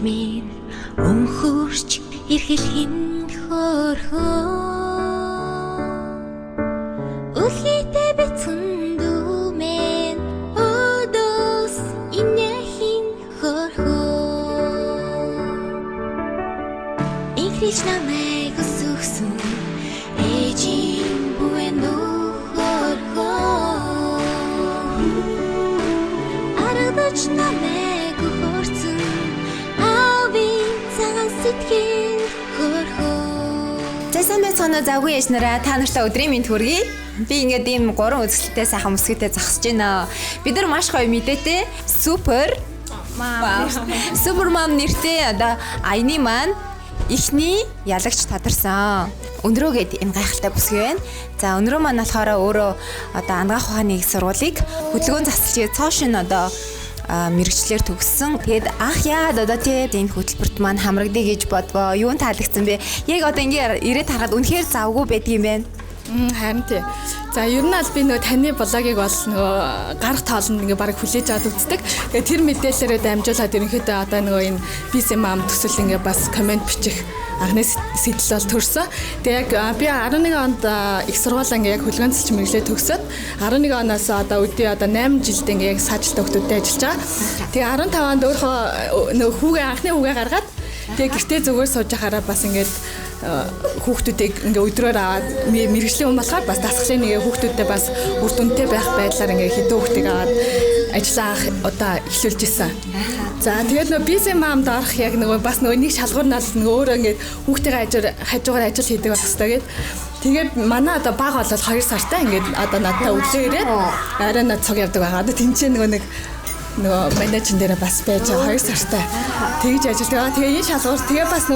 минь өнхөрч ирхэлхэн хорхоо үлхийтэй бэцэн дүүмэн одос инэхин хорхоо инхрич намайг өсөксөн ээжийн бүэн хорхоо аргадч намайг хөрцөн авийн цагаан сэтгэл хорхоо. Сайн байцгаана уу завгүй яшнараа та нартай өдрийн мэнд хүргэе. Би ингээд ийм 3 үзэлттэй сайхан мөсгөтэй зогсож байна. Бид нар маш гоё мэдээтэй супер мам нэртэй одоо аяны маань ихний ялагч тадарсан. Өндрөөгээд энэ гайхалтай бүсгүй байна. За өнрөө маань болохоор өөрөө одоо ангаах ухааны их сургуулийг хөдөлгөөн засалчийн цоошин одоо мэрэгчлэр төгссөн. Тэгээд ах яа одоо тийм энэ хөтөлбөрт маань хамрагдъя гэж бодвоо. Юун таалагдсан бэ? Яг одоо ингээ ирээд харахад үнэхээр завгүй байдгийм байна. Харин тий. За ер нь аль би нөгөө таны блогийг бол нөгөө гарах тоолнд ингээ баг хүлээж аваад үздэг. Тэгээд тэр мэдээлэлээрээ дамжуулаад ерөнхийдөө одоо нөгөө энэ BCM төсөл ингээ бас комент бичих анхны сэтэл бол төрсөн. Тэгээ яг би 11 онд их сургуулаа ингээ яг хөдөлгөөн засалч мэргэжлээ төгсөөд 11 оноос одоо үдээ одоо 8 жилд ингээ яг саажилтаа хүмүүстэй ажиллаж байгаа. Тэгээ 15 онд өөрөө нөгөө хүүгээ анхны хүүгээ гаргаад тэгээ гэртээ зүгээр сууж байхаараа бас ингээд хүүхдүүдийг ингээ өдрөөр аваад мэргэжлийн хүн болохоор бас дасгалын нэг хүүхдүүдтэй бас үр дүнтэй байх байдлаар ингээ хэдэн хүүхдийг аваад ажиллаа одоо эхлүүлж исэн. За тэгээд нөгөө BCM амд орох яг нөгөө бас нөгөө нэг шалгуурнаас нөгөө өөрөө ингээ хүүхдийн хажуугаар ажил хийдэг байх хэрэгтэй гэдэг. Тэгээд манай одоо баг болол 2 сартай ингээд одоо надтай өглөө ирээд арай над цог явдаг байгаа. Одоо тэнцээ нөгөө менежер дээр бас байж байгаа 2 сартай тэгж ажилладаг. Тэгээ энэ шалгуур тэгээ бас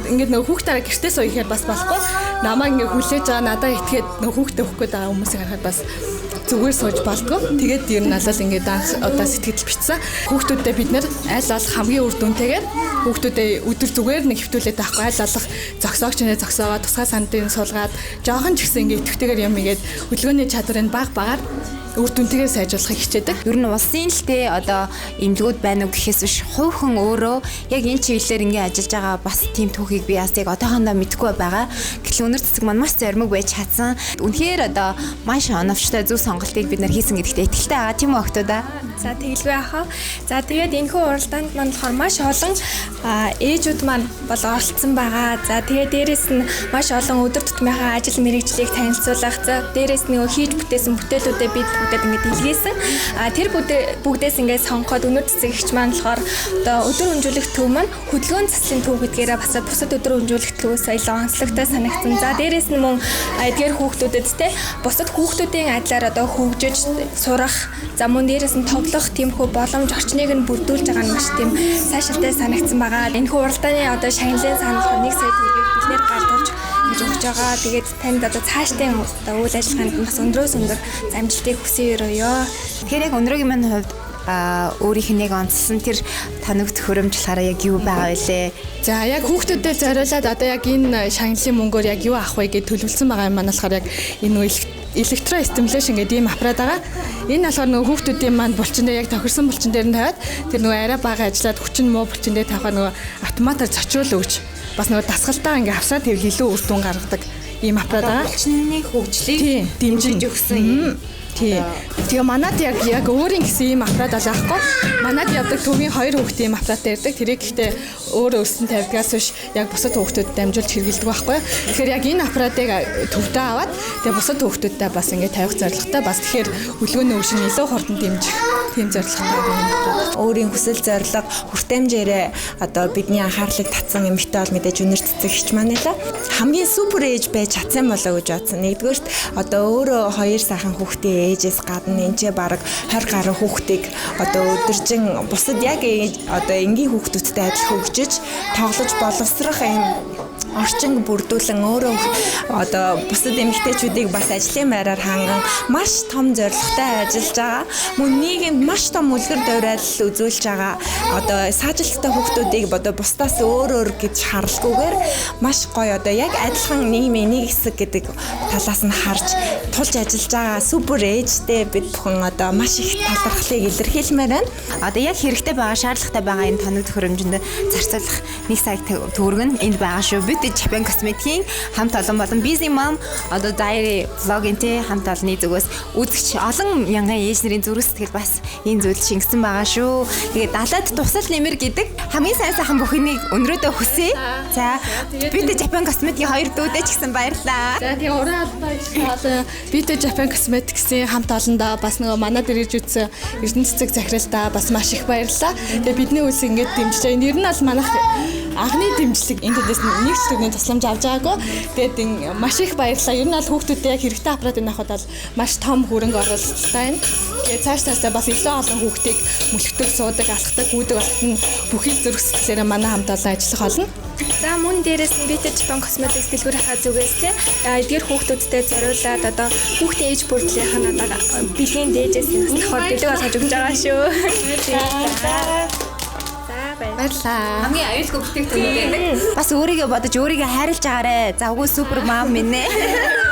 ингээд хүүхдээрээ гэртээ суух ихээр бас болохгүй. Намаа ингээд хүлээж байгаа надаа итгээд хүүхдээ өгөх гээд байгаа хүмүүсийг харахад бас зүгээр сууж болдгоо. Тэгээд ер нь алал ингээд анх одоо сэтгэл бичсэн. Хүүхдүүдтэй бид нэр аль болох хамгийн үр дүнтэйгээр хүүхдүүдээ өдөр зүгээр нэг хөвтүүлээд авахгүй аль болох зогсоогч нэ зогсоогоо тусгай сандын суулгаад жоохон ч гэсэн ингээд идэвхтэйгээр юм ингээд хөдөлгөөний чадварыг багаар үр дүнтэйгээр сайжруулахыг хичээдэг. Ер нь улсын л те одоо эмнэлгүүд байна уу гэхээс биш хувьхан өөрөө яг энэ чиглэлээр ингээ ажиллаж байгаа бас тийм түүхийг би бас яг одоохондоо мэдэхгүй байгаа. Гэтэл өнөр цэцэг маань маш зоримог байж чадсан. Үнэхээр одоо маш оновчтой зөв сонголтыг бид нар хийсэн гэдэгт итгэлтэй байгаа тийм үү охтуудаа. За тэгэлгүй ахаа. За тэгээд энэхүү уралдаанд маань болохоор маш олон ээжүүд маань бол оролцсон байгаа. За тэгээд дээрэс нь маш олон өдөр тутмынхаа ажил мэргэжлийг танилцуулах. За дээрэс нь хийж бүтээсэн бүтээлүүдээ бид бүгдээ ингээд илгээсэн. Тэр бүгдээс ингээд сонгоход өнөр цэцэг ихч маань болохоор одоо өдөр хөнжүүлэх төв маань хөдөлгөөн заслын төв гэдгээрээ бас бусад өдөр хөнжүүлэх төвөөс аялал онцлогтой санагдсан. За дээрэс нь мөн эдгээр хүүхдүүдэд те бусад хүүхдүүдийн адилаар одоо хөгжиж сурах. За мөн дээрэс нь тоглох тиймхүү боломж орчныг нь бүрдүүлж байгаа нь маш тийм сайшаалтай санагдсан байгаа. Энэхүү уралдааны одоо шагналын санал 1 сая төгрөгийг бид нэр галдуулж өгч байгаа. Тэгээд танд одоо цаашдын одоо үйл ажиллагаанд бас өндрөөс өндөр амжилтыг хүсье өрөөё. Тэгэхээр яг өндрөөгийн маань хувьд өөрийнх нь яг онцлсан тэр таныг төхөөрөмж болохоор яг юу байгаа вэ? За яг хүүхдүүдэд зориулаад одоо яг энэ шагналын мөнгөөр яг юу авах вэ гэж төлөвлөсөн байгаа юм маань болохоор яг энэ электро стимуляшн гэдэг ийм аппарат байгаа. Энэ болохоор нөгөө хүүхдүүдийн маань булчин дээр яг тохирсон булчин дээр нь тавиад тэр нөгөө арай бага ажиллаад хүчин муу булчин дээр тавихаа нөгөө автоматар зочиул өгч бас нөгөө дасгалтаа ингээ авсаад тэр илүү үр дүн гаргадаг ийм аппарат байгаа. Булчны хөгжлийг дэмжиж өгсөн. Тэгээ манад яг өөрийн гэсэн ийм аппарат олохгүй. Манад явдаг төвийн 2 хүүхдийн ийм аппарат ярьдаг. Тэрийг гэхдээ өөрөө өссөн тавьдгаас биш яг бусад хүүхдүүдэд дамжуулж хэрэглэдэг байхгүй. Тэгэхээр яг энэ аппаратыг төвдөө аваад тэгээ бусад хүүхдүүдтэй бас ингэ тавих зорилготой бас тэгэхээр хөдөлгөөний өвчин илүү хурдан дэмжих тийм зорилготой байна. Өөрийн хүсэл зорилго хүртээмжээрээ одоо бидний анхаарлыг татсан эмэгтэй бол мэдээж өнөр цэцэг хч маань л хамгийн супер ээж байж чадсан болоо гэж бодсон. Нэгдүгээрт одоо өөрөө 2 сайхан хүүхдийн ээжээс гадна энэ бараг 20 гаруй хүүхдийг одоо өдөржин бусад яг одоо энгийн хүүхдүүдтэй адил хөгжиж тоглож боловсрох юм орчинг бүрдүүлэн өөрөө одоо бусад эмэгтэйчүүдийг бас ажлын байраар ханган маш том зорилготой ажиллаж байгаа. Мөн нийгэмд маш том үлгэр дуурайлал үзүүлж байгаа. Одоо саажилттай хүүхдүүдийг одоо бусдаас өөр гэж харалгүйгээр маш гоё одоо яг адилхан нийгмийн нэг хэсэг гэдэг талаас нь харж тулж ажиллаж байгаа супер ээжтэй бид бүхэн одоо маш их талархлыг илэрхийлмээр байна. Одоо яг хэрэгтэй байгаа, шаардлагатай байгаа энэ тоног төхөөрөмжөнд зарцуулах 1 сая төгрөг нь энд байгаа шүү. Beauty Japan Cosmetics-ийн хамт олон болон Busy Mom одоо diary vlog-ийн хамт олонны зүгээс үзэгч олон мянган ээж нарын зүрх сэтгэл бас энэ зүйл шингэсэн байгаа шүү. Тэгээд далаад тусал нэмэр гэдэг хамгийн сайхан бүхнийг өнрөөдөө хүсье. За Beauty Japan Cosmetics-ийн хоёр дүүдээ ч гэсэн баярлалаа. За тэгээ уран албан ажлын Beauty Japan Cosmetics-ийн хамт олондоо бас нөгөө манад ирж үзсэн Эрдэнэ цэцэг захиралдаа бас маш их баярлалаа. Тэгээ бидний үс ингэж дэмжиж байгаа. Энэ ер нь бол манайх анхны дэмжлэг энэ төдөөс нэг ч төгний тусламж авч байгаагүй. Тэгээд маш их баярлалаа. Ер нь бол хүүхдүүдэд яг хэрэгтэй аппаратын авахд бол маш том хөрөнгө оруулалттай байна. Тэгээд цааш таасаа бас илүү олон хүүхдийг мөлхтөг, суудаг, алхдаг, гүйдэг болтон бүхий зүрх сэтгэлээрээ манай хамт олон ажиллах болно. За мөн дээрээс нь Beauty Japan Cosmetics дэлгүүр хаа зүгээс те эдгээр хүүхдүүдтэй зориулаад одоо хүүхдийн ээж бүрдлийнх нь одоо бэлгийн дээжээс нь давхар бэлэг болгож өгч байгаа шүү. Баярлалаа. Хамгийн аюулгүй бүтээгдэхүүн гэдэг. Бас өөрийгөө бодож өөрийгөө хайрлаж агаарэ. За үгүй супер мам минь ээ.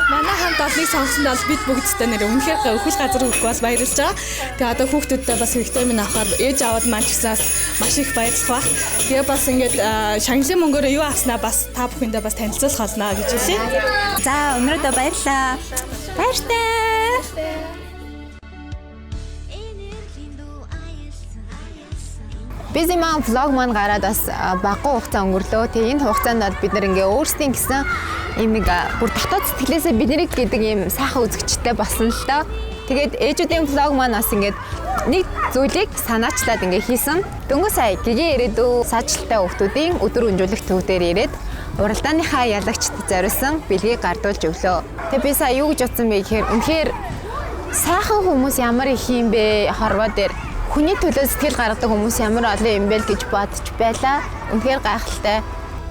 Манай хамт олныг сонгосонд бол бид бүгдтэй нэр үнэхээр өхөл газар хүрэх бол баярлж байгаа. Тэгээ одоо хүүхдүүдтэй бас витамин авахаар ээж аваад маань ч гэсэн маш их баярлах бах. Тэгээ бас ингээд шангилын мөнгөөр юу авснаа бас та бүхэндээ бас танилцуулах болно гэж хэлье. За өнөөдөр баярлалаа. Баяртай. Busy Mom vlog маань гараад бас багахан хугацаа өнгөрлөө. Тэгээ энэ хугацаанд бол бид нэр ингээ өөрсдийн гэсэн ийм нэг бүр дотоод сэтгэлээсээ биднийг гэдэг ийм сайхан үзэгчтэй болсон л доо. Тэгээд ээжүүдийн vlog маань бас ингээд нэг зүйлийг санаачлаад ингээ хийсэн. Дөнгөж сая гэгээ ирээдүй саажилттай хүүхдүүдийн өдөр өнжүүлэх төв дээр ирээд уралдааныхаа ялагчд зориулсан бэлгийг гардуулж өглөө. Тэгээ би сая юу гэж бодсон бэ гэхээр үнэхээр сайхан хүмүүс ямар их юм бэ хорвоо дээр хүний төлөө сэтгэл гаргадаг хүмүүс ямар олон юм бэ гэж бодож байлаа. Үнэхээр гайхалтай.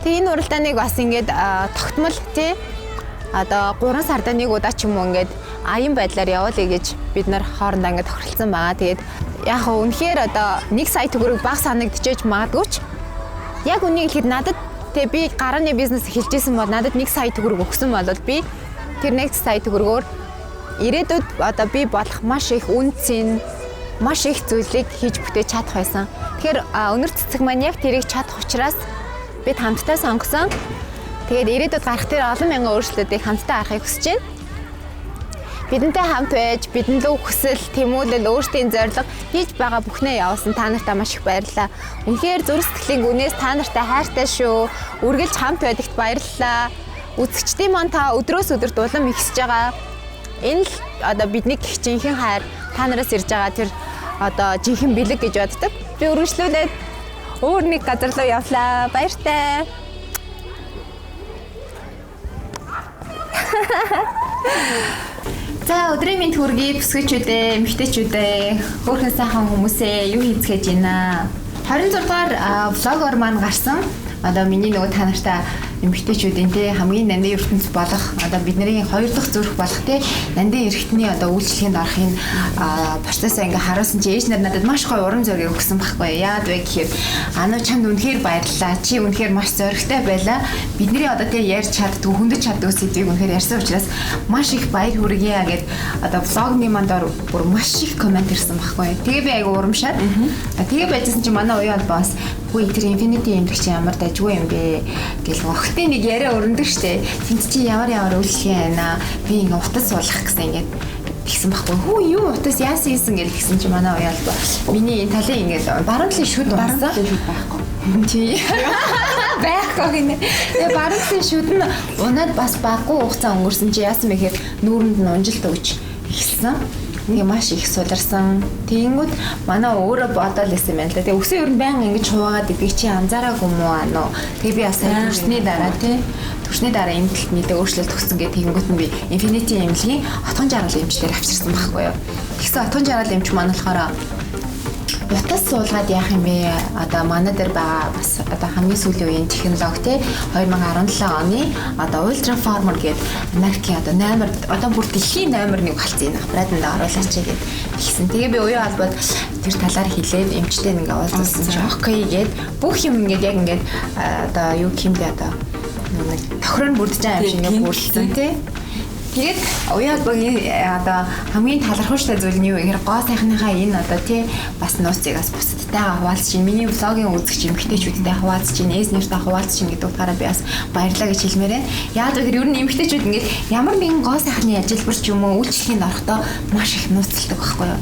Тэгээ энэ уралдааныг бас ингээд тогтмол тий одоо 3 сард нэг удаа ч юм уу ингээд аян байдлаар явуулъя гэж бид нар хоорондоо ингээд тохиролцсон байгаа. Тэгээд яг хөө үнэхээр одоо 1 сая төгрөг баг санагдчихэж магадгүй ч яг үнийг хэлэхэд надад тэгээ би гарааны бизнес эхэлжсэн бол надад 1 сая төгрөг өгсөн бол би тэр 1 сая төгрөгөөр ирээдүйд одоо би болох маш их үнцэн маш их зүйлийг хийж бүтээж чадах байсан. Тэгэхээр өнөр цэцэг маань яг тэрийг чадах учраас бид хамтдаа сонгосон. Тэгээд ирээдүйд гарах тэр олон мянган өөрчлөлтүүдийг хамтдаа харахыг хүсэж байна. Бидэнтэй хамт байж, бидэн лөө хүсэл, тэмүүлэл, өөрсдийн зорилго хийж байгаа бүхнээ явуулсан та нартай маш их баярлалаа. Үнэхээр зүрх сэтгэлийн гүнээс та нартай хайртай шүү. Үргэлж хамт байдагт баярлалаа. Үзэгчдийн маань та өдрөөс өдөрт улам ихсэж байгаа. Энэ л одоо бидний жинхэнэ хайр та нараас ирж байгаа тэр одоо жинхэнэ бэлэг гэж боддог. Би үргэлжлүүлээд өөр нэг газар руу явлаа. Баяртай. За өдрийн мэнд хүргэе бүсгүйчүүдээ, эмэгтэйчүүдээ, хөөрхөн сайхан хүмүүсээ юу хийцгээж байна. 26 дугаар влогоор маань гарсан. Одоо миний нөгөө та нартай эмэгтэйчүүдийн те хамгийн нандин ертөнц болох одоо бидний хоёр дахь зүрх болох те нандин эрэгтний одоо үйлчлэгэнд орохын процессыг ингээ харуулсан чи ээж нар надад маш гоё урам зориг өгсөн байхгүй яад вэ гэхээр ануу чамд үнэхээр баярлалаа чи үнэхээр маш зоригтой байлаа бидний одоо те ярьж чаддгүй хөндөж чаддгүй сэдвийг үнэхээр ярьсан учраас маш их баяр хүргэе гэд одоо влогны мандаар бүр маш их комент ирсэн байхгүй тэгээ би айгу урамшаад тэгээ байжсэн чи манай уяа бас үгүй тэр Infinity юм чи ямар дайггүй юм бэ гэл охтын нэг яриа өрнөдөг штэ. Тэнд чи ямар үйлчлэг байна. Би ингээ утас суулгах гэсэн ингээд тэгсэн байхгүй. Хүү юу утас яасан ийсэн гэл тэгсэн чи манай уяал миний энэ талын ингээд баруун талын шүд унасан. Байхгүй. Чи байхгүй гинэ. Тэгээ баруун талын шүд нь унаад бас баггүй хугацаа өнгөрсөн чи яасан бэ гэхээр нүүрэнд нь унжилт өгч ихсэн. Ингээ маш их суларсан. Тэнгүүд манай өөрөө бодоод лсэн юм байна л да. Тэгээ өсөн ер нь баян ингэж хуваагаад идэх чи анзаараагүй мүү аа. Тэгээ би бас төрсний дараа тий. Төрсний дараа энэ талд нийлээ өөрчлөлт өгсөн гэх тэнгүүд нь би Infinity эмнэлгийн отгон жаргал эмчлэлээр авчирсан байхгүй юу. Тэгсэн отгон жаргал эмч маань болохоор бутас суулгаад яах юм бэ? Одоо манай дээр байгаа бас одоо хамгийн сүүлийн үеийн технологи те 2017 оны одоо Ultra Farmer гэдэг Америкийн одоо номер одоо бүр дэлхийн номер 1 болсон энэ аппаратанд оруулаач гэдэг хэлсэн. Тэгээ би уян албад тэр талаар хэлээд эмчтэй ингээ уулзсан чи окей гээд бүх юм ингээд яг ингээд одоо юу гэмдэ одоо нэг тохирон бүрдэж байгаа юм шиг ингээ бүрдсэн тий. Тэгээд уян албагийн одоо хамгийн талархууштай зүйл нь юу гэхээр гоо сайхныхаа энэ одоо тий бас нууцыг бас бусдтайгаа хуваалцж чинь миний влогийн үзэгч эмэгтэйчүүдтэй хуваалцж чинь эз нэртэй хуваалцж чинь гэдэг утгаараа би бас баярлаа гэж хэлмээр байна. Яагаад гэхээр ер нь эмэгтэйчүүд ингээд ямар нэгэн гоо сайхны ажилбар ч юм уу үйлчлэлийн орохдоо маш их нууцлдаг байхгүй юу?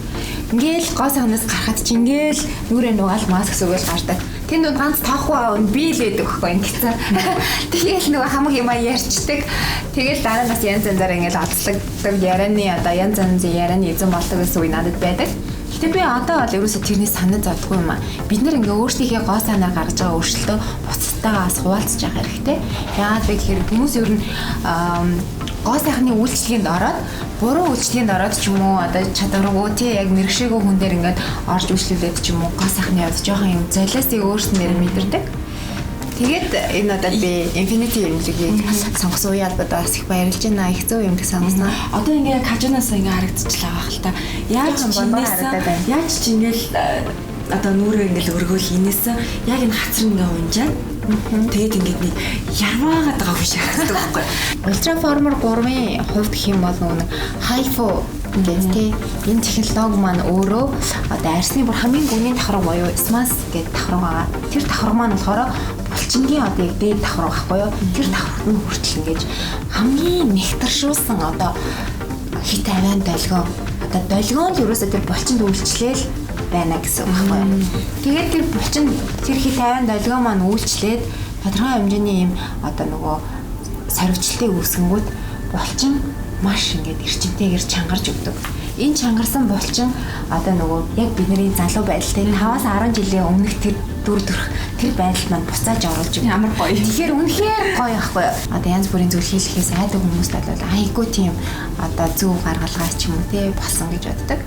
Ингээл гоо сайхнаас гарахад чи ингээл нүрээ нугаал маск сөгөөл гардаг. Тэнд нь ганц тоохгүй аав би л байдаг байхгүй ингэсэн. Тэгээл нөгөө хамаг юм ярьчдаг. Тэгэл дараа нь бас янз янзаар ингээл олцлогдог ярианы одоо янз янзын ярианы эзэн болдог гэсэн үг надад байдаг. Гэтэ би одоо бол ерөөсө тэрний санаа зовдгүй юм аа. Бид нэр ингээ өөрсдийнхээ гоо санаар гаргаж байгаа өөрчлөлтөө буцтайгаас хуваалцаж явах хэрэгтэй. Яагаад вэ гэхээр хүмүүс ер нь гоо сайхны үйлчлэгэнд ороод буруу үйлчлэгэнд ороод ч юм уу одоо чадваргүй тий яг мэрэгшээгүй хүн дээр ингээд орж үйлчлүүлээд ч юм уу гоо сайхны явж жоохон юм золиосыг өөрснээр мэдэрдэг. Тэгээд энэ удаад би Infinity эмнэлгийг сонгосон үе албадаа бас их баярлж байна. Их зөв юм гэж сонгосон. Одоо ингээ кажунаас ингээ харагдчихлаа байх л та. Яаж ч ингээл одоо нүрээ ингээл өргөөл инээс яг энэ хацар ингээ унжаад тэгээд ингээд нэг ярваагаад байгаа хүн шиг харагддаг байхгүй. Ultra Farmer 3-ын хувьд гэх юм бол нэг HIFU гэдэг тий энэ технологи маань өөрөө одоо арсны бүр хамгийн гүнийн давхар буюу SMAS гэдэг давхар байгаа. Тэр давхар маань болохоор булчингийн одоо яг дээд давхар байхгүй юу? Тэр давхарт нь хүртэл ингэж хамгийн нэгтаршуулсан одоо хит авиан долгион. Одоо долгион л ерөөсөө тэр булчинд үйлчлээл байна гэсэн үг байхгүй юу? Тэгээд тэр булчин тэр хит авиан долгион маань үйлчлээд тодорхой хэмжээний юм одоо нөгөө сорвчлтыг үүсгэнгүүт булчин маш ингээд эрчимтэйгээр чангарч өгдөг. Энэ чангарсан булчин одоо нөгөө яг бидний залуу байдалтай 5-аас 10 жилийн өмнөх тэр дүр төрх тэр байдалд маань буцааж оруулж өгдөг. Ямар гоё. Тэгэхээр үнэхээр гоё ахгүй юу? Одоо янз бүрийн зүйл хийхээс айдаг хүмүүст бол айгүй тийм одоо зөв гаргалгаа ч юм уу тий болсон гэж боддог.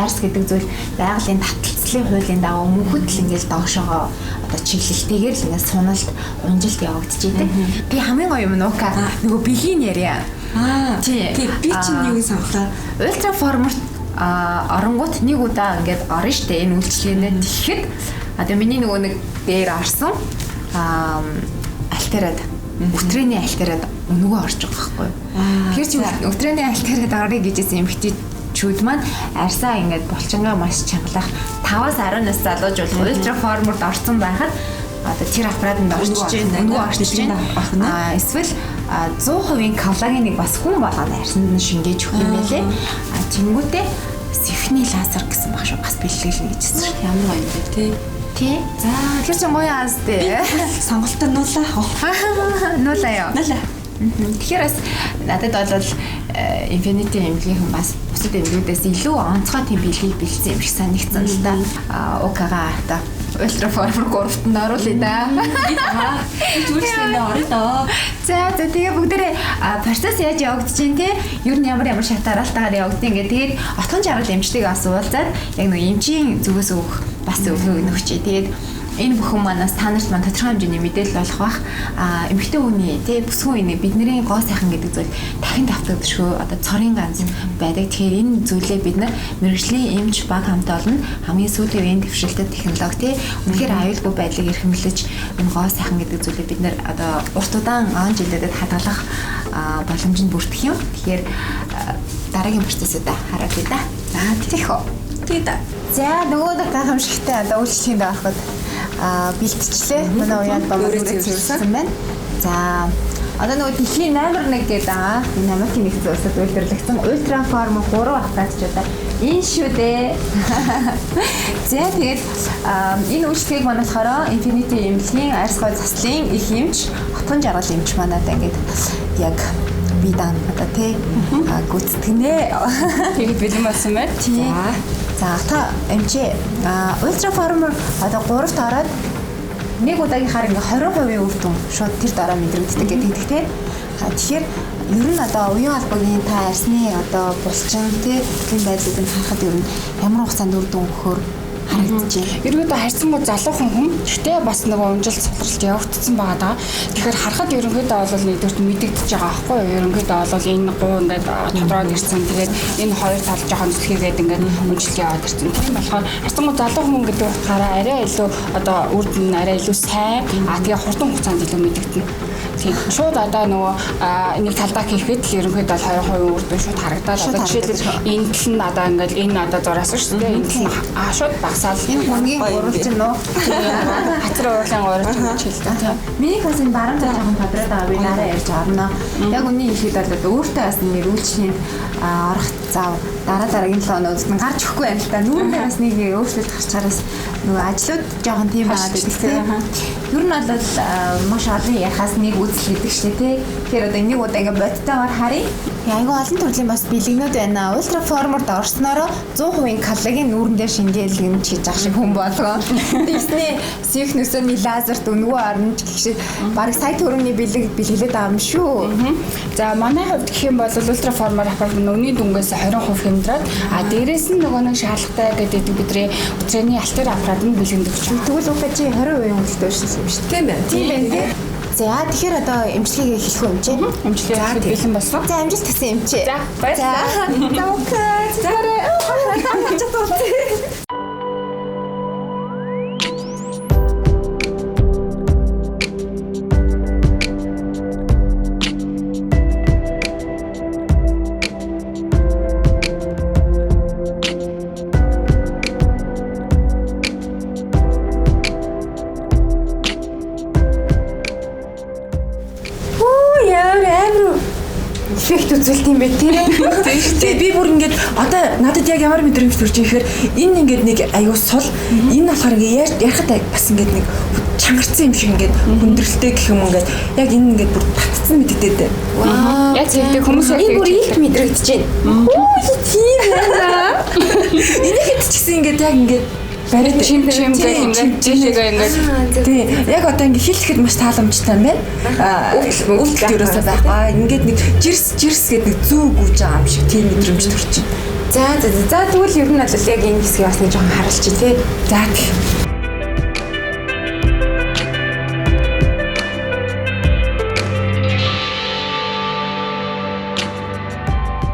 Арс гэдэг зүйл байгалийн таталцлын хуулийн дагуу мөнхөд л ингээд доошоогоо одоо чиглэлтэйгээр л ингээд суналт унжилт явагдчихийдэг. Би хамгийн гоё юм нуука нөгөө бэлгийн яриа. Тий. Би чинь юу сонглоо. Ultra Farmer оронгууд нэг удаа ингээд орно штэ энэ үйлчлэгээнээ тэгэхэд одоо миний нөгөө нэг дээр орсон альтерад өтрээний альтерад өнгөө орж байгаа байхгүй. Тэгэхээр чи өтрээний альтерад орё гэжсэн эмэгтэйчүүд маань арьсаа ингээд булчингаа маш чангалах 5-аас 10 нас залууж болох Ultra Farmer-д орсон байхад одоо тэр аппаратанд орчиж байна. Өнгөө орчиж байна. Эсвэл 100% коллагеныг бас хүн болгоод арьсанд нь шингээж өгөх юм байлээ. Тэнгүүтээ сифний лазер гэсэн баг шүү бас бэлгэлнэ гэжсэн. Ямар гоё юм бэ тий. Тий. За тэр чинь гоё ааз дээ. Сонголтоо нулаа. Нулаа ёо. Нулаа. Тэгэхээр бас надад бол Infinity эмнэлгийн бас бусад эмнэлгүүдээс илүү онцгой тийм бэлгийг бэлдсэн юм шиг санагдсан л да. УК-га та Ultra Farmer 3-т нь оруулъя да. Зүйлсэндээ орё доо. За тэгээ бүгдээрээ процесс яаж явагдаж байна те? Юу нь ямар шатараалтаагаар явагдсан ингээд тэгээд отхон жаргал эмчтэйгээ бас уулзаад яг нэг эмчийн зүгээс өгөх бас өгөх чи. Тэгээд энэ бүхэн манаас та нарт маань тодорхой хэмжээний мэдээлэл олох бах. Эмэгтэй хүний тий бүсгүй энэ бидний гоо сайхан гэдэг зүйл дахин давтагдчихгүй одоо цорын ганц байдаг. Тэгэхээр энэ зүйлээ бид нар мэрэгжлийн эмч баг хамтаа олон хамгийн сүүлийн үеийн дэвшилтэд технологи тий үнэхээр аюулгүй байдлыг эрхэмлэж энэ гоо сайхан гэдэг зүйлээ бид нар одоо урт удаан он жилүүдэд хадгалах боломжинд бүрдэх юм. Тэгэхээр дараагийн процессыг хараад байна. За тийх үү. тий да. За нөгөө гайхамшигтай одоо үйлчлэгэнд ороход бэлтжлээ. Манай уян бамаар үргэлжлүүлсэн байна. За одоо нөгөө дэлхийн номер 1 гэдэг энэ Америкийн нэгдсэн улсад үйлдвэрлэгдсэн Ultra Farmer 3 аппаратчудаа энэ шүү дээ. За тэгээд энэ үйлчлэгийг манай болохоор Infinity эмнэлгийн арьс гой заслын их эмч, хотгон жаргал эмч манад ингээд яг бидан одоо тий гүйцэтгэнэ. Тэгээд бэлэн болсон байна. За та эмчээ Ultra Farmer одоо 3-т ороод нэг удаагийн хар ингээ 20% үр дүн шууд тэр дараа мэдрэгддэг гэдэг тийм. Тэгэхээр ер нь одоо уян албагийн та арьсны одоо булчин тийм байдлыг харахад ер нь ямар хугацаанд үр дүн өгөхөөр харагдаж байна. Ерөөдөө харьцангуй залуухан хүн гэхдээ бас нөгөө унжилт сулралт явагдсан байгаа даа. Тэгэхээр харахад ерөнхийдөө бол нэгдүгээр мэдэгдэж байгаа аахгүй юу? Ерөнхийдөө бол энэ гоо ингээд тодорхой ирсэн. Тэгээд энэ хоёр тал жоохон зүлхийгээд ингээд унжилт яваад ирсэн. Тийм болохоор харьцангуй залуу хүн гэдэг утгаараа арай илүү одоо үрд нь арай илүү сайн. Тэгээ хурдан хугацаанд илүү мэдэгдэнэ. Тийм шууд одоо нөгөө нэг талдаа хийхэд л ерөнхийдөө 2% үрдэн шууд харагдаад одоо жишээлбэл энэ тал нь одоо ингээд энэ одоо зураас шүү дээ. Энэ тал нь шууд багасаал Энэ хамгийн гурвалж нь нөө хацар уурлын гурвалж гэж хэлдэг. миний бас энэ баруун талд жоохон тодроод байгаа би дараа ярьж орно. Яг үний ихэд бол өөртөө бас нэг үйлчлэлийн орох зав дараагийн 7 хоногт нь гарч өгөхгүй юм л та. Нүүрнээ бас нэг өөрчлөлт гарчаараас нөгөө ажлууд жоохон тийм байгаа гэдэг тийм. Ер нь бол маш олон яхаас нэг үзэл гэдэг шүү дээ. Тэгэхээр одоо нэг удаа ингээд бодтойгоор харъя. Айгу олон төрлийн бас бэлгэнүүд байна. Ультра форморд орсноороо 100% коллаген нүүрэн дээр шингээл юм хийж ах шиг хүн болгоо. Тэгснээ сих нөсөний лазерт өнгөө оронч гэх шиг баг сая төгрөгийн бэлгэлээд байгаа юм шүү. За манай хувьд гэх юм бол ультра формор аппарат нүний дүнгээс 20% хэмдрээд дээрээс нь нөгөө нэг шаардлагатай гэдэг бидний өдрөний альтер аппарат нь бэлгэдэг ч. Тэгвэл уг чи 20% хөлтөө шүү дээ. Тийм байна. Тийм байна. За тэгэхээр одоо эмчилгээгээ хэлэх үү юм чи? Эмчилгээ бэлэн болсон. За амжилт гэсэн юм чи. За баярлалаа. За окей. Зарэ. Эффект үзүүлт юм бэ тийм. Тэгээ би бүр ингээд одоо надад яг ямар мэдрэмж төрж ихээр энэ ингээд нэг аюу сул энэ болохоор ингээд ярахад бас ингээд нэг чангарсан юм шиг ингээд хүндрэлтэй гэх юм ингээд яг энэ ингээд бүр татцсан мэддээд. Яг зэрэг хүмүүс яг бүр илт мэдрэгдэж байна. Тийм байна. Энийхэд ч гэсэн ингээд яг ингээд барид чим гэх ингээд жишээгээ ингээд тий яг одоо ингээд хэлэхэд маш тааламжтай байна. Үлдэлт ерөөсөө байхгүй. Ингээд нэг жирс гэдэг нэг зүү гүйж байгаа юм шиг тийм мэдрэмж төрчих. За тэгвэл ер нь бол яг энэ хэсгийг бас нэг жоохон харуулчих тий. За тий.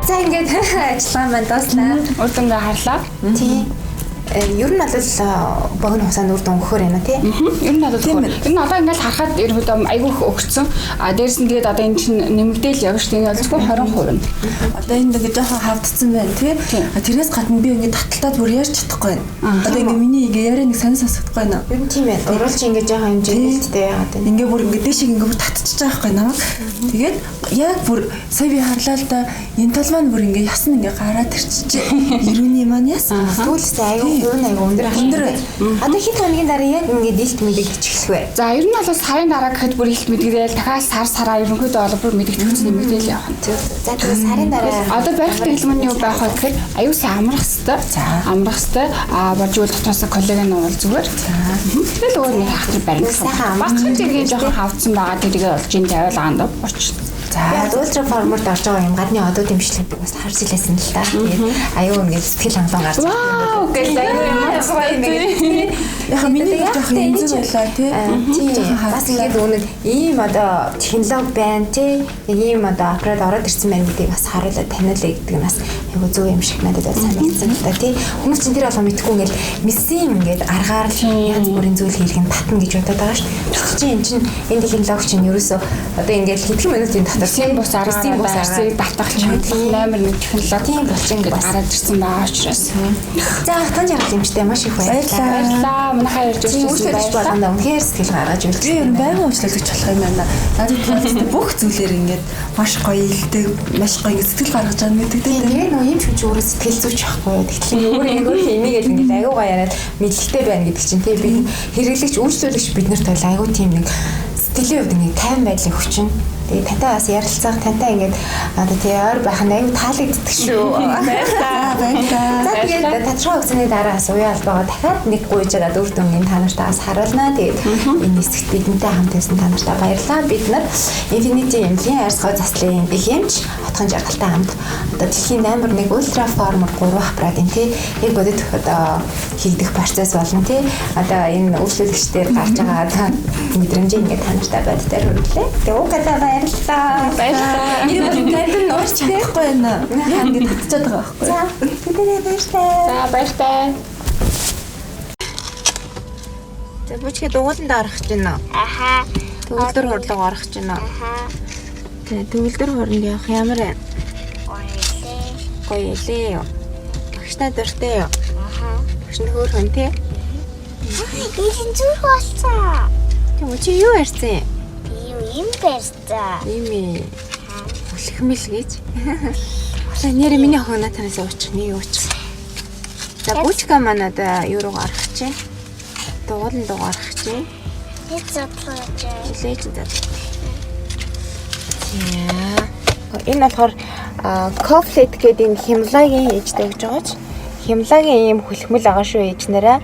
За ингээд ажиллагаа маань дуслаа. урд ингээ харлаа. Тий. Ер нь бол богино хугацаанд үр дүн өгөхөр байна тий. Ер нь бол энэ одоо ингээл харахад ерөөдөө айгүйх өгцөн. Дээрс нь тэгээд одоо энэ чинь нэмэгдээл явна шүү дээ. Энэ бол зөвхөн 20%. Одоо энэ нэг жоохон хавдсан байна тий. Тэрнээс гадна би ингээд таталтаад бүр ярьж чадахгүй байна. Одоо ингээд миний ингээ яриа нэг сонир сонсохдохгүй байна. Ер нь тийм байна. Уруулж ингээд жоохон хэмжээтэй яагаад вэ? Ингээ бүр ингээ дэшиг ингээ бүр татчихж байгаа байхгүй намайг. Тэгээд яг бүр сая би харлаа л да энэ тал маань бүр ингээ ясна ингээ гараад ирчихжээ. Ирүүний маань яс. Түлстэй аюу өндөр. Одоо хэд хоногийн дараа яг ингээд илт мэдэгдэж эхлэх вэ? За ер нь бол сарын дараа гэхэд бүр илт мэдэгдээл дахиад сараа ерөнхийдөө бол бүр мэдэгдэх нэмэгдээл явах нь. За тэгээд сарын дараа одоо барих хэлмэний юу байх вэ гэхээр аюу сайн амрах хэвээр. Амрах хэвээр болж үйл дотоос коллаген уул зүгээр. Тэгэл өөр нэг хахтар барина гэсэн. Багцхан зэргийн жоохон хавцсан байгаа тэрийг олж ин тавиалгаанд боч. За ультра форморт орж байгаа юм гадны одод имшлэгдэг бас харж илээсэн л та. Тэгээд аюу ингээд сэтгэл хангалуун гарч ирсэн. Вау гэл аюу юм байна. Яг миний жоохон энзэг байлаа тий. Бас ингээд өнөд ийм одоо технологи байна тий. Ийм одоо аппарат ороод ирсэн байна гэдгийг бас харуулаад таниулъя гэдэг нь бас аюу зөв юм шиг надад санагдсан л та тий. Хүмүүс чинь тэр болго мэдхгүй ингээд мессийн ингээд аргаар янз бүрийн зүйл хийх нь татна гэж бодоод байгаа шүү. Чи энэ чинь энэ технологи чинь ерөөсөө одоо ингээд хэдхэн минутын тийм бус аргасыг давтахч номер 1 технологи тийм болчих ингээд гараад ирсэн байгаа учраас. За тань жаргал юмжтэй маш их баярлалаа. Манайхаа ярьж өгсөн баярлалаа. Үнэхээр сэтгэл гаргаж өгсөн. Би ер нь байнга уучлалт болох юм байна. Надад бүх зүйлээр ингээд маш гоё илдэг, маш гоё ингээд сэтгэл гаргаж байгаа мэддэг дээ. Тэгээд нөө юм ч өөрөө сэтгэл зүйч байхгүй юу. Тэгэхээр өөрөө хийнэ гэдэг ингээд аюугаа яриад мэдлэгтэй байна гэдэг чинь тийм би хэрэглэгч үйлчлүүлэгч бид нарт бол аюу тийм нэг сэтгэлийн хувьд нэг тайван байдлыг хүчин. Тэгээ тантай бас ярилцах, тантай ингээд одоо тий ойр байх нь аюу таалагддаг шүү. Баярлалаа. За тэгээд тодорхой хугацааны дараа бас уян албагаа дахиад нэг гуйж байгаа үр дүнгийн та нартай бас харуулнаа. Тэгээд энэ хэсэгт бидэнтэй хамт байсан та нартай баярлалаа. Бид нар Infinity эмнэлгийн арьсгой заслын эхэмж хотхон жаргалтай хамт одоо дэлхийн номер 1 ультра формер 3 аппаратын тий яг бодит одоо хийгдэх процесс болно тий одоо энэ үйлчлэгчдээр гарч байгаа одоо мэдрэмжийг ингээд та нартай бодитоор хүргэлээ. Тэгээ угаасаа баярлалаа. Баярлалаа. Энэ бол танд нуурч байхгүй байна. Яг ингээд татчихад байгаа байхгүй. За бүгдээ баярлалаа. За баяртай. За бүчгээ дугууланд орох гэж байна. Аха. Төгөлдөр хурлага орох гэж байна. Тэгээ төгөлдөр хуранд явах ямар вэ? Гоё лээ. Багштай дуртай юу? Аха. Багшны хөөрхөн тий? Ийм зүрх болсон. Тэгээ чи юу ярьсан? Би юм барьсан. Ийм ээ. Хүлхмэл гэж. Улаа нэрээ миний охин натанаас уучих нэг уучих. За бүчгээ маань одоо юу руу гарах чинь? Дугууланд гарах чинь. Хэд задлаач. Лээж зад. Яа. Энэ болохоор Cofflet гэдэг энэ Химлагийн ээжтэй гэж байгаа ч. Химлагийн ийм хүлхмэл байгаа шүү ээж нэрээ.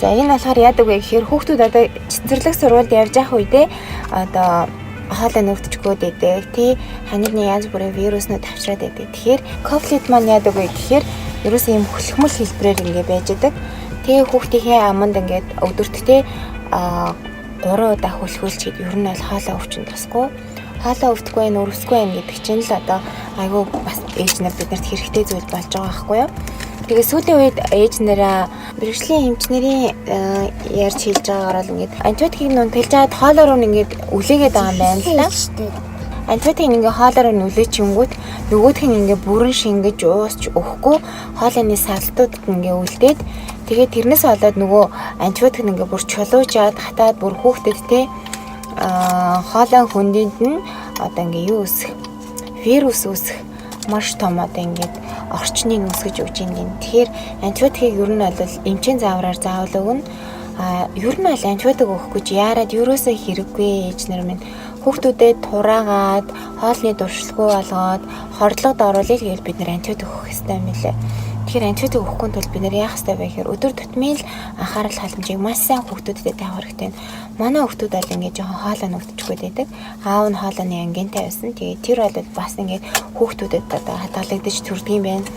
За энэ болохоор яадаг вэ гэхээр хүүхдүүд одоо цэцэрлэг сургуульд явж явах үедээ одоо хоолой нүвтчгүүд идэг тий ханивны янз бүрийн вируснууд авчраад идэг. Тэгэхээр Cofflet маань яадаг вэ гэхээр ерөөсөө ийм хүлхмэл хэлбэрээр ингэ байж идэг. Тэгээ хүүхдийн аманд ингээд өдөртөө 3 удаа хүлхүүлчихэд ер нь бол хоолой өвчин тусгүй. Хоолой өвдөхгүй энэ өрөвсгүй юм гэдэг чинь л одоо айгүй бас ээж нар биднэрт хэрэгтэй зүйл болж байгаа байхгүй юу. Тэгээ сүүлийн үед ээж нараа мэрэгжлийн эмчнэрийн ярьж хэлж байгаагаар л ингээд антибиотикийг нун тэлж аваад хоолоор нь ингээд үлээгээд байгаа юм байна л да. Антибиотик ингээ хоолоор нь үлээчихэнгүүт нөгөөх нь ингээ бүрэн шингэж уусч өгөхгүй хоолойны салтуудад ингээ үлдээд тэгээд тэрнээс болоод нөгөө антибиотик ингээ бүр чулуужаад хатаад бүр хүүхдэд те хоолой хүндинд нь одоо ингээ юу үсэх вирус үсэх маш том одоо ингээд орчныг үсгэж өгч юм. Тэгэхээр антибиотикийг ер нь бол эмчийн заавраар заавал өгнө. Ер нь бол антибиотик өгөхгүй чи яарад ерөөсөө хэрэггүй ээж нар минь хүүхдүүдэд тураагаад хоолны дуршилгүй болгоод хордлогод оруулъя гэвэл бид нэр антибиотик өгөх хэрэгтэй юм лээ. Тэгэхээр антибиотик өгөхгүй тул бид нэр яах хэрэгтэй вэ гэхээр өдөр тутмын л анхаарал халамжийг маш сайн хүүхдүүдэд тавих хэрэгтэй. Манай хүүхдүүд бол ингээд жоохон хоолой нүгдчихгүй байдаг. Аав нь хоолойны ангинтай байсан. Тэгээд тэр бол бас ингээд хүүхдүүдэд одоо хадгалагдаж төрдөг юм байна.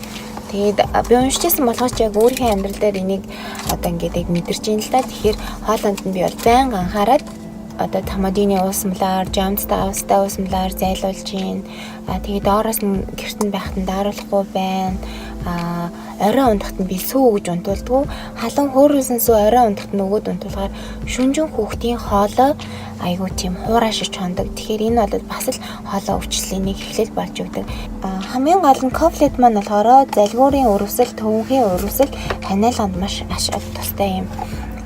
Тэгээд би уншижсэн болохоос яг өөрийнхөө амьдрал дээр энийг одоо ингээд яг мэдэрч ин л та. Тэгэхээр хоолойнд нь би бол байнга анхаарал одоо тамадины уусмлаар, жамцтай австай уусмлаар зайлуулж гин. Тэгээд доороос нь гэрт нь байхад нь дааруулахгүй байна. Орой ундахт нь би сүү гэж унтуулдаг. Халан хөөрүүлсэн сүү орой ундахт нь өгөөд унтуулгаар шүнжин хүүхдийн хоолой айгуу тийм хуурашиж чондог. Тэгэхээр энэ бол бас л хоолой өвчлөлийн нэг эхлэл болж өгдөг. Хамгийн гол нь Cofflet маань болохоор залгуурын өрөвсөл, төвөнхийн өрөвсөл ханиалганд маш тустай юм.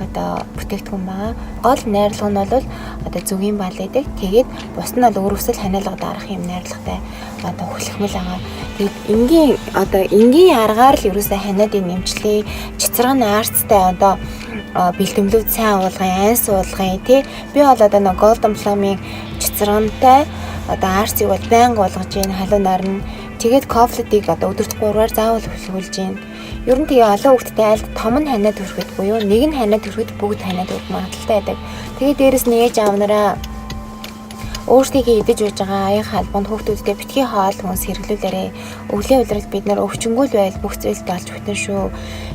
Одоо бүтээгдэхүүн байгаа. Гол найрлага нь бол одоо зүгийн бал гэдэг. Тэгээд бус нь бол өрөвсөл ханиалга дарах юм найрлагатай одоо хүлхмэл байгаа. Тэгээд энгийн аргаар л ерөөсөө ханиадын нэмчлээ. Цэцэргэн арцтай одоо бэлтгэлүүд сайн уулгын, айс уулгын тий. Би бол одоо нэг Golden Plum-ийн цэцэргэнтэй одоо арцыг бол байнга уулгаж ийн халуунаар нь. Тэгээд Cofflet-ийг одоо өдөрт 3-аар заавал хүлхүүлж ийн. Ер нь тэгээ олон хүүхдэд айлд том нь ханиад төрөхөд буюу нэг нь ханиад төрөхөд бүгд ханиад төрөх магадaltaй байдаг. Тэгээ дээрэс нь ээж аав нараа өөрсдийгөө идэж ууж байгаа аян халбанд хүүхдүүдтэй битгий хоол хүнс хэрэглүүлээрэй. Өвлийн улиралд бид нар өвчнгөл байл бүх зүйл болж бүтэн шүү.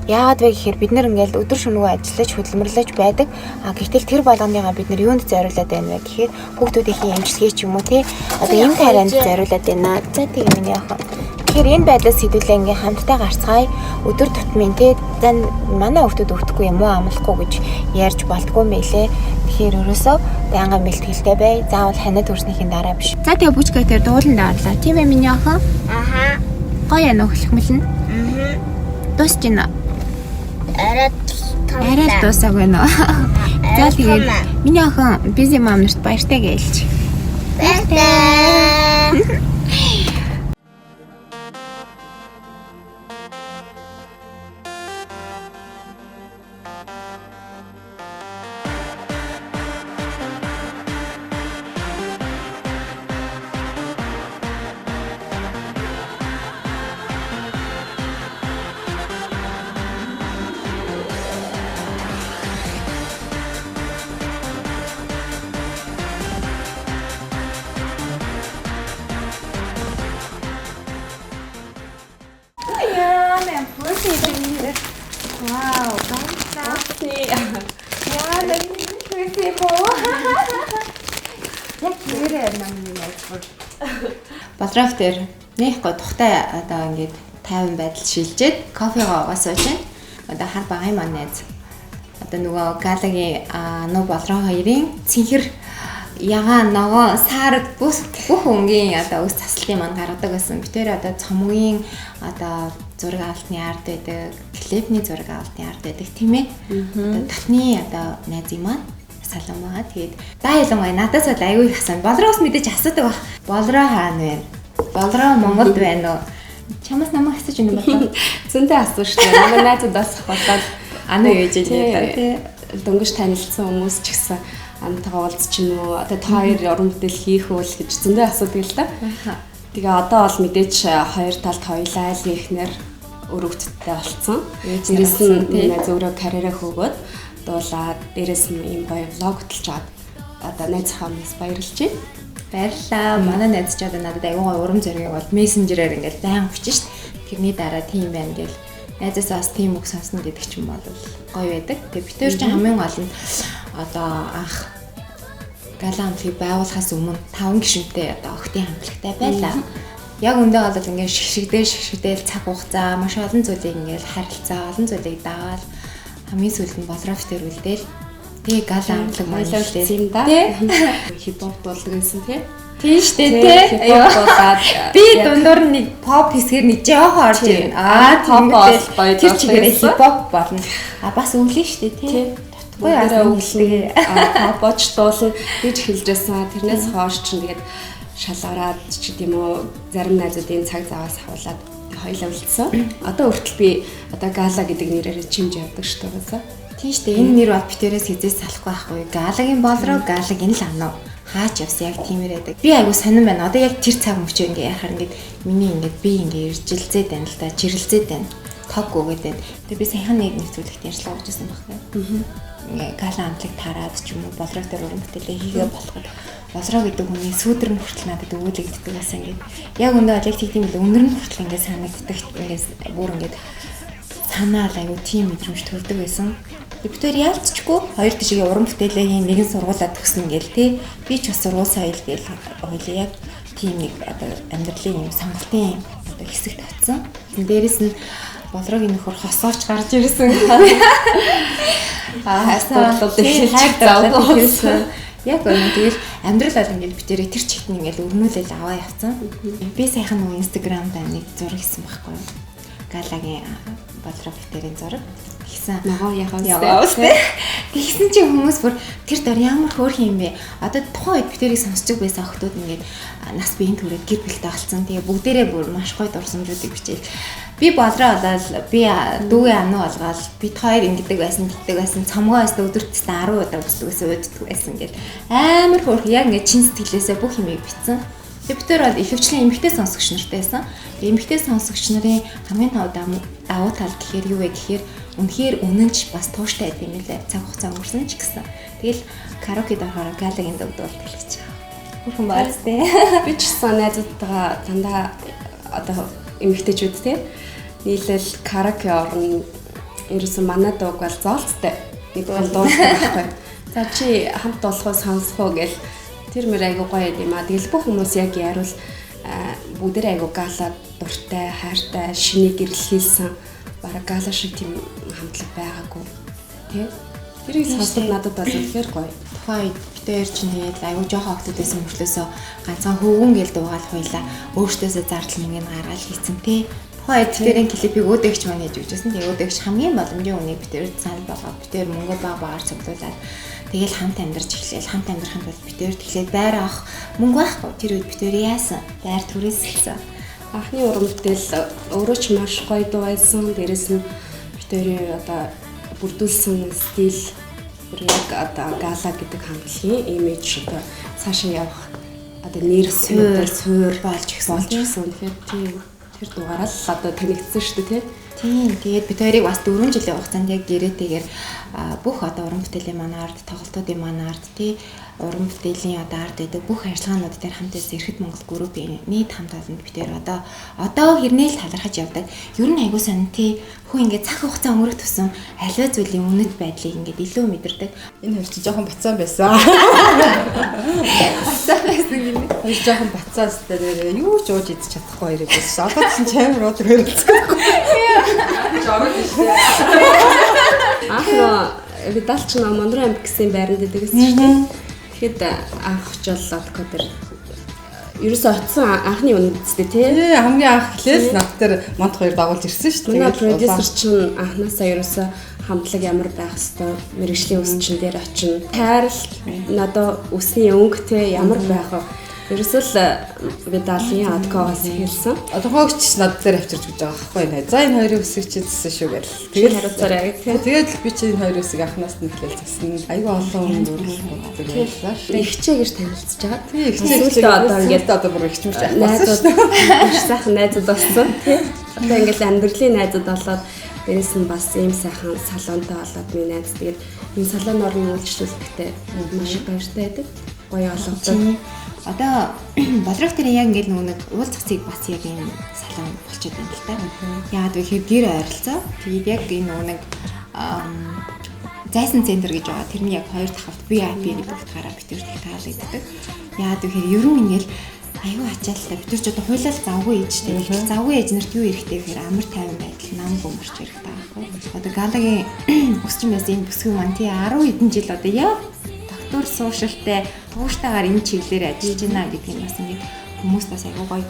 Яагаад вэ гэхээр бид нар ингээл өдөр шөнөгүй ажиллаж хөдөлмөрлөж байдаг. Гэтэл тэр болгоныгаа бид нар юунд зориулаад байна вэ гэхээр хүүхдүүдийн эмчилгээ ч юм уу тий. Одоо юм тарианд зориулаад байна. За тийм миний яах вэ? Тэгэхээр энэ байдлаас хэдүүлээ ингээм хамтдаа гарцгаая. Өдөр тутмын тий зан манай хүүхдүүд өвдөхгүй юм уу амлахгүй гэж ярьж болтгүй юм байлээ. Тэгэхээр өрөөсөө байнгын бэлтгэлтэй бай. Заавал ханиад төрснийхин дараа биш. За тэгээ бүчгэтээр дуулан даарлаа. Тийм ээ миний охин? Аха. Гоё яна хөлхмөл нь? Аха. Дуусч гинэ. Арай дуусаагүй нөө. За тэгээд миний охин busy mom нарт баяртай гэлж. Баяртай. Үнэхээр намайг найзгүй. Болров дээр нэх гоо тухтай одоо ингээд тайван байдал шилжээд кофегоо угаасаа чинь одоо хар багын маань найз. Одоо нөгөө галагийн нуу болроо хоёрын цэнхэр ягаан ногоо саард бүх өнгийн одоо үс таслын маань гаргадаг байсан. Битээр одоо цомгийн одоо зураг авалтны ард байдаг, клипний зураг авалтны ард байдаг тийм ээ. Одоо татны одоо найз юм аа. Салам байгаа. Тэгээд даа ялангуяа надаас бол аягүй их асуусан. Болроос мэдээж асуудаг баг. Болроо хаана вэ? Болроо Монголд байна уу? Чамаас намайг асууж байна болоо. Зөндөө асуу шүү дээ. Манай найзуудаас болоод ана юу гэж ярьдаг тий. Дөнгөж танилцсан хүмүүс ч гэсэн амтайгаа уулзч юм уу? Одоо та хоёр уран бүтээл хийх үйл гэж зөндөө асуудаг л да. Тэгээ одоо бол мэдээж хоёр талд хоёулаа аль ихнэр өрөвдөлттэй болцсон. Дээрээс нь найз өөрөө карьераа хөөгөөд дуулаад дээрээс нь ийм гоё влог хөтлж чад. Одоо найз хамаас баярлж байна. Баярлалаа. Манай найз ч одоо надад аягүй гоё урам зориг бол мессенжерээр ингээл баян бичиж шít. Тэрний дараа тийм байна гэл найзаасаа бас тийм үг сонсно гэдэг ч юм бол гоё байдаг. Тэгээ бид төр чинь хамгийн гол нь одоо анх гала хамтлагийг байгуулахаас өмнө 5 гишүүнтэй одоо охтын хамтлагтай байлаа. Яг өндөө бол ингээд шигшгдээл цаг хугацаа маш олон зүйлийг ингээд харилцаа, олон зүйлийг даавал хамгийн сүүлд нь болров дээр үлдээл. Тэгээ гала хамтлаг маялуулсан юм да. Хипхоп болдог гэсэн тий. Тийм штэ тий. Аюулаад би дундуур нэг pop хэсгээр нэг жоохон орж ирнэ. Pop бол гоё тэр чигээр хипхоп болно. Бас өглөө штэ тий. Гойроо өглөө pop-ч дуулна гэж хэлжсэн. Тэрнээс хойш ч тэгээд шалгараад ч гэдэм үү зарим найзуудын цаг заваас хавуулаад хоёлаа үлдсэн. Одоо хүртэл би одоо гала гэдэг нэрээр чимж явдаг шүү дээ. Тийм шүү дээ. Энэ нэр бол битээрээс хизээс салахгүй байхгүй. Галагийн болроо галагийн л анаа. Хаач явсан яг тиймэр байдаг. Би айгу сонирн байна. Одоо яг тэр цаг мөчөө ингээ яхаар ингээд миний ингээд би ингээ иржилзээд байна л да. Жирэлзээд байна. Тог өгөөд байна. Тэгээ би саяхан нэг нэвтрүүлэгт ярьслаа өгчсэн байхгүй. Ингээ гала амтлаг тараад ч юм уу болроо дээр уран бүтээлээ хийгээ болоход болроо гэдэг хүний сүүдэр нь хүртэл надад өгүүлэгддэг байсан ингээд. Яг өндөө яг тийм л өнөр нь хүртэл ингээ санагддаг. Ингээ бүр ингээ санаа айгу тийм мэдрэмж төрдөг байсан. Бид тээр яалцчгүй хоёр тишээ уран бүтээлээ хийн нэгэн сургуулаа төгснө гээл тий. Би ч бас сургууль соёл гээл хоёлаа яг тийм нэг одоо амьдралын юм сонголтын одоо хэсэг татсан. Дээрээс нь болрогийн нөхөр хосооч гарч ирсэн. Хасаалууд их заавал яг үнэ тэгэл амьдрал бол ингээд битэрээ тэр чигт нь ингээд өрнүүлэл аваа явцсан. Би саяхан нөгөө инстаграмда нэг зураг хийсэн байхгүй юу? Галагийн болроо битэрийн зураг хийсэн. Ногоо яхаа үстэй. Тэгсэн чинь хүмүүс бүр тэр дор ямар хөөрхөн юм бэ? Одоо тухайн үед битэрийг сонсч байсан охтууд ингээд нас биеийн түрээд гэр бүлтэй болсон. Тэгээ бүгдээрээ бүр маш гоё дурсамжуудыг бичээл. Би болроо болоод би дүүгээ ануу болгоод бид хоёр ингэдэг байсан, тэгдэг байсан. Цомгоос өдөртөстөө 10 удаа үздэг байсан, ууддаг байсан гэл амар хөөрхөн яг ингээд чин сэтгэлээсээ бүх юмыг бичсэн. Тэгээ бид нар бол ихэвчлэн эмэгтэй сонсогч нартай байсан. Эмэгтэй сонсогч нарын хамгийн давуу тал гэхээр юу вэ гэхээр үнэхээр үнэнч бас тууштай байд юм лээ. Цаг хугацаа өнгөрсөн ч гэсэн. Тэгэл караокед орохоор галагийн дөгдөлт хэлчихэж байгаа. Хөрхөн бааз тээ. Би ч гэсэн найзуудтайгаа дандаа одоо эмэгтэйчүүд те нийлэл караоке орно. Ерөөсөн манай дууг бол зоолцтой. Нэг бол дуусах байхгүй. За чи хамт болох уу сонсох уу гэл тэр мөр айгу гоё юм а. Тэгэл бүх хүмүүс яг яарвал бүгдээ айгу гала дуртай, хайртай, шинийг гэрлэлсэн бараг гала шиг тийм хамтлаг байгаагүй. Тэ? Тэрийг сонсоход надад бол үнэхээр гоё. Тухайн үед битээр чинь тэгээд айгу жоохон октод байсан мөртлөөсөө ганцхан хөвгөн гэл дуугаал хуйлаа. Өөртөөсөө зардал мөнгөний гаргаал хийцэн тэ. Тухайн үед битэрийн клипийг өөдөгч маань хийж өгчээсэн. Тэгээд өөдөгч хамгийн боломжийн үнийг битээр санал байгаа. Битээр мөнгө багаар цуглуулаад тэгэл хамт амьдарч эхлэв. Хамт амьдрахын тулд битээр тэгэхээр байр авах мөнгө байхгүй. Тэр үед битээр яасан? Байр түрээсэлсэн. Анхны уран бүтээл өөрөө ч маш гоё дуу байсан. Дээрээс нь битээрийн одоо бүрдүүлсэн стил бүр яг одоо гала гэдэг хамтлагийн имиж одоо цаашаа явах одоо нэр суур болж гисэн. Тэгэхээр тийм тэр дугаараа л одоо танигдсан шүү дээ тийм. Тэгээд бид хоёрыг бас 4 жилийн хугацаанд яг гэрээтэйгээр бүх одоо уран бүтээлийн манай ард, тоглолтуудын манай ард тий уран бүтээлийн одоо ард гэдэг бүх ажиллагаанууд дээр хамт байсан Эрхэт Монгол группийн нийт хамт олонд бид хоёр одоо хэрнээ л талархаж явдаг. Ер нь айгуу сонь тий хүн ингээд цаг хугацаа өнгөрөх тусам аливаа зүйлийн үнэт байдлыг ингээд илүү мэдэрдэг. Энэ хоёр чи жоохон бацаан байсан. Бацаан байсан Хоёр жоохон бацаас дээр юу ч ууж идэж чадахгүй хоёрыг байсан. Одоо чинь чамир өдөр хөрөлцөхгүй. Гэж ороод штэ. Видалч нөө Мондрон амт гэсэн байранд идэг гэсэн шүү дээ. Тэгэхэд анх очиоллоо тэр ерөөсөө очсон анхны үнэтэй тий. Хамгийн анх хэлээс над тэр Монт хоёр дагуулж ирсэн шүү дээ. Манай продюсер чинь анхнаасаа ерөөсөө хамтлаг ямар байх хэвээр мэрэгжлийн үс чин дээр очино. Тайрал надад үсний өнгө тий ямар байх вэ? Ерөөсөө л Видалын адкогоос хэлсэн. Одоогч над дээр авчирч гэж байгаа байхгүй нэ. За энэ хоёрын үсийг чийдсэн шүү гэл. Тэгээд хариуцаарай гэх. Тэгээд би чи энэ хоёрын үсийг анханаас нь хэлэл засан. Аюу олон хүн дүүрлэх байлаа шүү. Ихчээ гэж танилцж байгаа. Тий ихчээ одоо ингээд одоо бүр ихчмэрч найзууд сайхан найзууд болсон тий. Одоо ингээд амьдралын найзууд болоод дээрээс нь бас ийм сайхан салонтой болоод би найз тэгээд энэ салоноор нь үйлчлүүлэхдээ маш их баяртай байдаг. Гоё олонтой. Одоо бодрох тэр яг ингээд нэг уулзцыг бас яг энэ салон болчиход байна л та. Яагаад вэ гэхээр гэр ойролцоо. Тэгээд яг энэ нэг зайсан центр гэж байгаа. Тэрний яг хоёр дахь хавт VIP гэдэг утгаараа бид тэр таалагддаг. Яагаад вэ гэхээр ер нь ингээд аюу ачаалтаа бид ч одоо хуйлал завгүй ээжтэй. Тэгэхээр завгүй ээж нарт юу хэрэгтэй гэхээр амар тайван байдал нам гоморч хэрэгтэй байхгүй. Одоо галагийн өсчин байсан энэ бүсгүй маань тий 10 хэдэн жил одоо яг доктор суушилтай тууштай энэ чиглэлээр ажиллаж байна гэдэг нь бас ингээд хүмүүс бас аюу гоё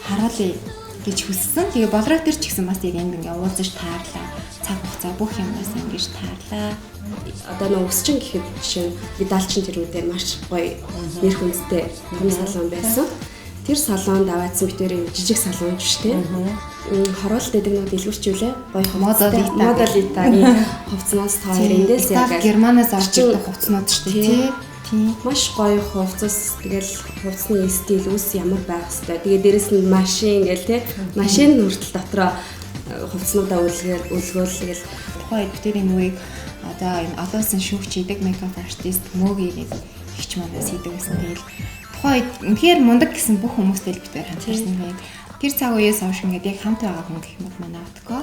харуулъя гэж хүссэн. Тэгээ болроо төр ч гэсэн бас яг энд ингээд уулзаж таарлаа. Цаг хугацаа бүх юм бас ингэж таарлаа. Одоо нэг өсчин гэхэд жишээ нь Видалчин тэр үедээ маш гоё нэр хүндтэй том салон байсан. Тэр салонд аваадсан битэрийн жижиг салон ч шүү дээ. Хороолт гэдэг нэг дэлгүүрчүүлээ. Гоё модалитагийн хувцснаас та хоёр эндээс яг Германаас орж ирдэг хувцснууд шүү дээ. Тийм. Маш гоё хувцас тэгэл хувцсны стил үс ямар байх хэвээр. Тэгээ дээрэс нь машин гэл те. Машин хүртэл дотроо хувцснуудаа үлгөөл тэгэл тухайн битэрийн нүрийг одоо энэ олонсын шүүгч хийдэг мейкап артист мөөгийн ихч манаас хийдэг гэсэн. Тэгэл тухайн үнэхээр мундаг гэсэн бүх хүмүүстэй л битээр хамтарсан юм. Тэр цаг үеэс хойш ингээд яг хамт байгаа хүн гэх юм бол манай Отко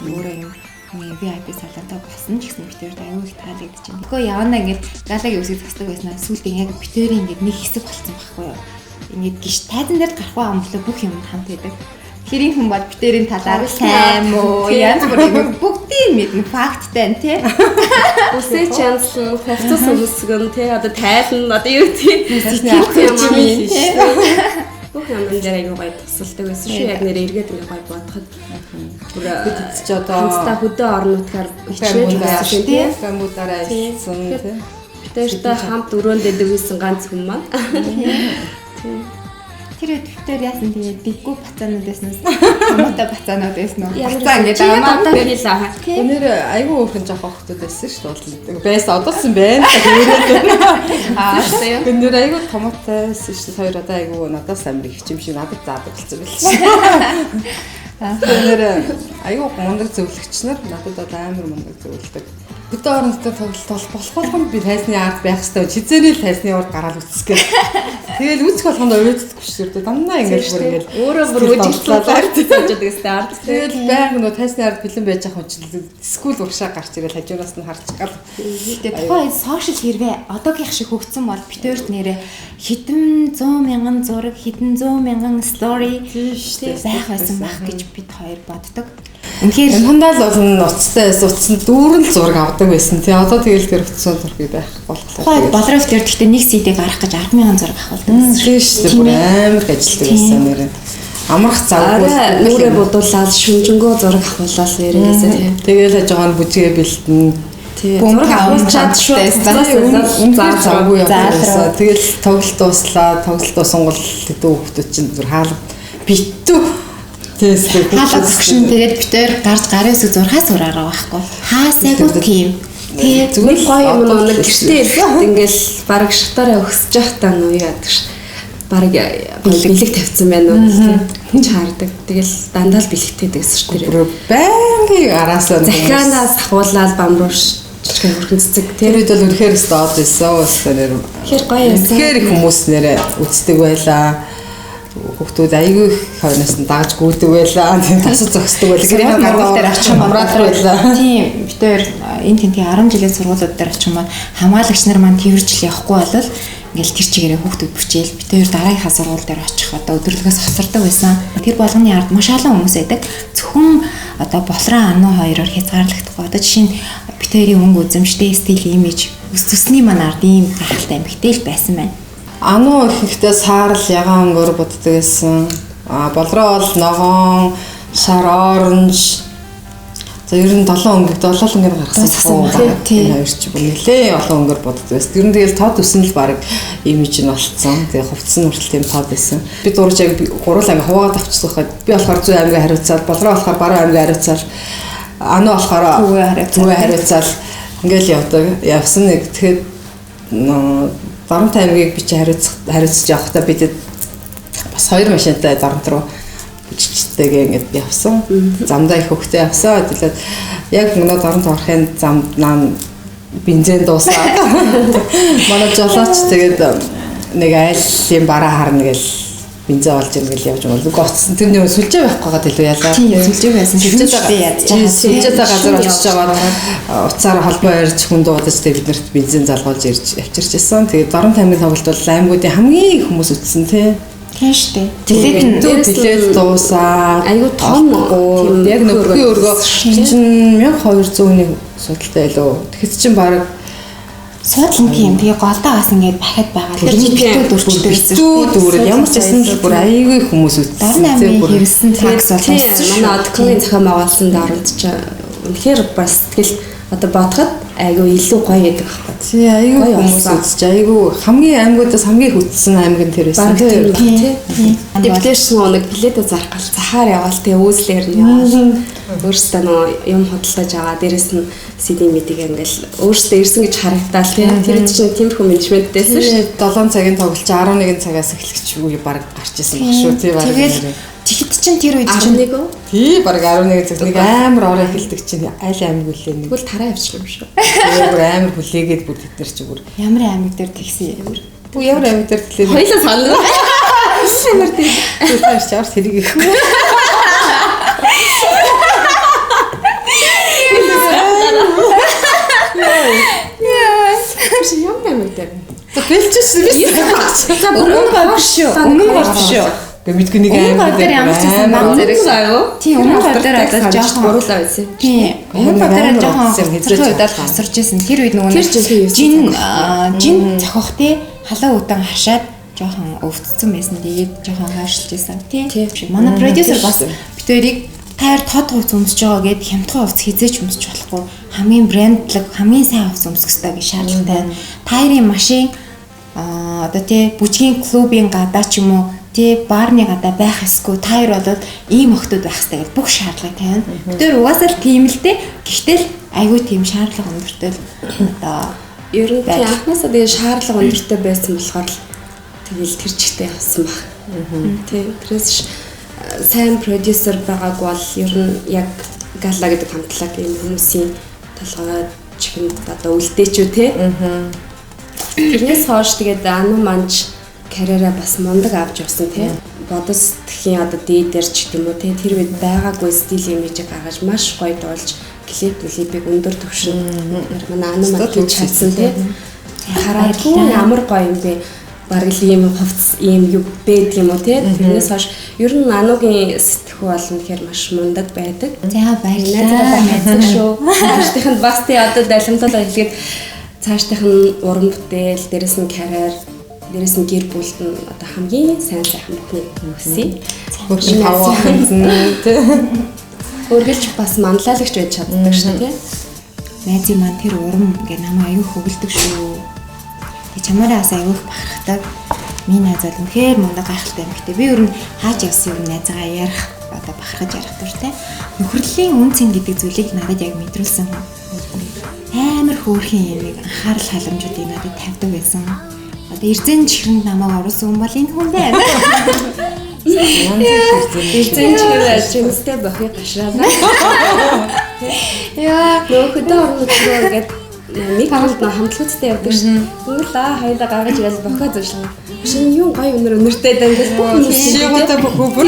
өөрөө юм VIP салонтой болсон ч гэсэн битээр аюу их таалагдаж байна. Тэгэхгүй явна ингээд галагийн үсийг засдаг байснаа сүүлдээ яг битээрийн ингээд нэг хэсэг болсон байхгүй юу. Ингээд гიშ тайзан дээр гарах байгаа юм бүх юм хамт байдаг. Хэрийн хүн бол битэрийн талаар сайн муу янз бүр бүгдийг мэднэ факттай тий. Үсээ чанслан хувцас үсгэн тий одоо тайлан одоо юу тий. Бүх юм дээр аягүй гоё тусалдаг байсан шүү. Яг нэр эргээд ингээ гоё бодоход бүр бид ч одоо хамтдаа хөдөө орнуудаар хичээж байсан тий. Камуудаараа ирсэн тий. Битэртэй хамт өрөөнд дэдэг байсан ганц хүн маань. Тэр өвтөр яасан тэгээд биггүй бацаанууд байснаас томоотой бацаанууд байсан уу? Бацаа ингээд аваад хэлээ. Өнөр айгүй өөрхөн жоохон хөлтөд байсан шүү дээ. Байсан одоосон байна. Өнөр айгүй томоотой байсан шүү дээ. Хоёр одоо айгүй надаас амар их юм шиг надад заадаг болсон байлаа. Өнөр айгүй мундаг зөвлөгч нар надад одоо амар мундаг зөвлөдөг. Хөдөө орнтой тоглолт болох би тайзны ард байх хэрэгтэй. Хизээрээ л тайзны урд гараад үсгэх. Тэгэл үсэх болгонд уйлддаг шүү дээ. Дандаа ингэж өөрөө бүр үжилтлээ гэж үздэг ард. Тэгэл байнг нөө тайзны ард бэлэн байж байгаа хүн чинь скул уршаа гарч ирэл хажуураас нь харж гал. Тэгээ тухайн сошиал хэрвээ одоогийнх шиг хөгжсөн бол битэрт нэрээ хэдэн 100,000 зураг, хэдэн 100,000 стори байх байсан байх гэж бид хоёр боддог. Үнэхээр хандаа л бол нуцтай утсан дүүрэн зураг авдаг байсан. Тий одоо тэгэл тэр утсан зургийг байх боллоо. Тухайд болров дээр гэхдээ нэг CD гарах гэж 10,000 зураг авахулдаг гэсэн шүү дээ. Амар ажилтдаг байсан нэрээ. Амрах завгүй нүрээ бодуулаад шүнжэнгөө зураг авахлаа нэрээсээ. Тэгэл хаж байгаа нь бүжгээ бэлтэн. Зураг авахчаад шууд завгүй явсан. Тэгэл тоглолт дуслаа. Тоглолт дуусангал хэдэн хүүхдүүд чинь зүр хаалга битүү. Хаалга зөвшин тэгээд битээр гарч гарын үсэг зурхаас ураараа байхгүй. Хаасайгүй тийм. Тэгээд зүгээр гоё юм нэг гэртээ ингээл бараг шатаараа өсөж явахтаа нуу яадаг ш. Бараг бэлэг тавьсан байна уу гэж хаардаг. Тэгэл дандаа л бэлэгтэйдэг ш тэр. Байнгийн араасаа захианаас ахуулаад бамруулж хөрхөн цэцэг тэр үед бол үнэхээр стод байсан. Өстөр хэр гоё байсан. Тэгэхээр хүмүүс нэрээ үздэг байлаа. Хүүхдүүд аягүй их хойноос нь дагаж гүйдэг байлаа. Тийм тасад зогсдог байлаа. Гэрийн гарууд дээр очих хамраад байлаа. Тийм битээр энэ тентгийн 10 жилийн сургуулиуд дээр очих маань хамгаалагч нар маань тэрвэржил явахгүй болол ингээл тэр чигээрээ хүүхдүүд бүчээл бид хоёр дараагийнхаа сургууль дээр очих одоо өдөрлөгөөс хосордог байсан. Тэр болгоны ард маш олон хүмүүс байдаг. Зөвхөн одоо болроо ануу хоёроор хязгаарлагдахгүй. Одоо жишээ нь бид хоёрын өнгө үзэмжтэй стил имиж өс төсний маань ард ийм гайхалтай эмэгтэй л байсан байна. Ануу ихэнхдээ саарл ягаан өнгөөр буддаг байсан. Болроо бол ногоон, шар оранж. За ер нь 7 өнгөд гаргасан байна. Тийм хоёр ч бүр нэлээ олон өнгөөр буддаг байсан. Ер нь тэгэл тод өснө л баг имиж нь болцсон. Тэгээ хувцсан хүртэл тийм тод байсан. Би дурж яг гурван анги хуваагаад авчихсан хаад би болохоор зүй аймгийн хариуцаад, болроо болохоор баруун аймгийн хариуцаад, ануу болохоор зүй хариуцаад ингээл явсан нэг тэгэхээр Дарамт аймгийг би чи хариуцж явахдаа бидэд бас 2 машинтай Дарамт руу бүжигчтэйгээ ингээд явсан. Замдаа их хөвгтэй явсан. Тэгээд яг нөгөө Дарамт орохын замд наа бензин дуусаад манай жолооч тэгээд нэг айлын бараа харна гэл бензин олж иргэл явж байгаа. Гоцсон тэр нэг сүлжээ байхгүй гад илүү ялаа. Тийм сүлжээ байсан. Сүлжээтэй газар очиж байгаа уцаар холбоо ярьж хүн дуудаж тэгээд биднэрт бензин залгуулж ирж авчирч ирсэн. Тэгээд Дарамт аймгийн тоглолт бол аймагуудын хамгийн их хүмүүс үтсэн тий. Тийм шүү дээ. Билет дуусаа. Айгу том яг нөхөрийн өргөө чинь 1200-ны судалтай илүү. Тэгэхэд чинь баг суудлын тийм тэгээ голдоо бас ингээд бахад байгаа. Тэр чинь битүүд үрчдэрсэн шүү дээ. Ямар ч гэсэн л бүр аягүй хүмүүс үтсэн. Дарны аймгийн хэрэгсэн такс болсон. Манай одклын зохион байгуулсан дарамт ч үнэхээр бас тэгэл одоо бодоход айгүй илүү гоё гэдэг байхгүй. Тий айгүй хүмүүс үзэж айгүй хамгийн аймагуудаас хамгийн хүчсэн аймаг нь тэр байсан тий. Дэвлэрс нэг билетээ зарах гал цахаар яваал тий үүслэр нь яваал. Өөрөөсөө нөө юм худалдаж аваа дээрэс нь CD медийг ингээл өөрөөсөө ирсэн гэж харагдтал тий. Тэр чинь тиймэрхүү менежменттэйсэн шүү. 7 цагийн тоглолт 11 цагаас эхлэх үе баг гарч ирсэн баг шүү тий баг. Тэгэхэд чинь тэр үед чинь 11 үү? Тий баг 11 цаг нэг амар орой эхэлдэг чинь аль аймаг үлээ нэг. Тэгвэл тараа явчих юм шүү. Тэгээ бүр амар хүлээгээд бүр тэд нар чи бүр ямар аймаг дээр тэгсэн ямар. Бүү ямар аймаг дээр тэглээ. Хоёлаа санаа. Ямар тий. Тэр чаар тэрийг ихгүй. Ямар аймаг дээр. Бэлчсэн биш. Өмнө шүү. Гэ мэдгүй нэг аймаг дээр ямар ч юм баг зэрэг аюу. Тийм өмнө дээр одоо жоохон оруулаа байсан. Тийм. Өмнө дээр жоохон хэцүүдэд хасарч исэн. Тэр үед нөгөө жин зохих тий халаа үтэн хашаад жоохон өвдсөн байсан. Тэгээд жоохон хайршилж исэн. Тийм. Манай продюсер бас бид хоёрыг таар тод хувц өмсөж байгаа гэд хямдхан хувц хизээч өмсөж болохгүй. Хамгийн брендлэг, хамгийн сайн хувц өмсөх хэрэгтэй гэж шаардлагатай. Тайрын машин одоо тий бүжгийн клубын гадаа ч юм уу тий баарны гадаа байх эсгүй тайр болоод ийм охтууд байх хэрэгтэй гэж бүх шаардлага тавина. Бид нар угаасаа л тийм л дээ. Гэхдээ л айгүй тийм шаардлага өндөртэй л одоо ер нь тий анхнаасаа тэгээ шаардлага өндөртэй байсан болохоор л тэгэл тэр чигтээ явсан баг. Тий тэрээс сайн продюсер байгааг бол ер нь яг гала гэдэг хамтлаг ийм хүмүүсийн толгой чихэнд одоо үлдээчүү тий. Тэрнээс хойш тэгээд Ану манж карьераа бас мундаг авч явсан тий. Бодос тхийн одоо дээдэр ч гэдэг юм уу тий. Тэр үед байгаагүй стил имижийг гаргаж маш гоё дуулж клипийг өндөр түвшинд манай Ану манж хийж чадсан тий. Хараад ямар гоё юм бэ? Бараг л ийм хувцс ийм юу байдаг юм уу тий. Тэрнээс хойш ер нь Анугийн сэтгхүү бол үнэхээр маш мундаг байдаг. За баярлалаа. Шүү. Цаашдынханд бас тий одоо далимтуулаа хэлгээд цаашдынх нь уран бүтээл, дээрэс нь карьер, дээрэс нь гэр бүлд нь одоо хамгийн сайн сайхан бүхэн хүсье. Хөршин таван тий. Өргөлж бас манлайлагч байж чаддаг шүү тий. Найзын маань тэр урам гэ намайг аюу хөглөдөг шүү. Тэг чамаараа бас аюух бахархдаг. Миний найз бол үнэхээр мундаг гайхалтай юм гэхдээ би ер нь хааж явсан юм найзгаа ярих одоо бахархаж ярих дуртай. Нөхөрлийн үнцэн гэдэг зүйлийг надад яг мэдрүүлсэн. Амар хөөрхөн юм нэг анхаарал халамжуудыг надад тавьдаг байсан. Одоо эрзэн чихрэнд намайг оруулсан хүн бол энэ хүн байна. Эрзэн чихрээ чимстэй бохыг гашраалаа. Яа, нөхөдөө орно гэдэг нэг хамт хамтлагцтай явдаг шин. Уулаа хоёлаа гаргаж ирэл бохоо зуршин. Шин юу гоё өнөртэй дангал бүх юм шигөөтэй бохоо бүр.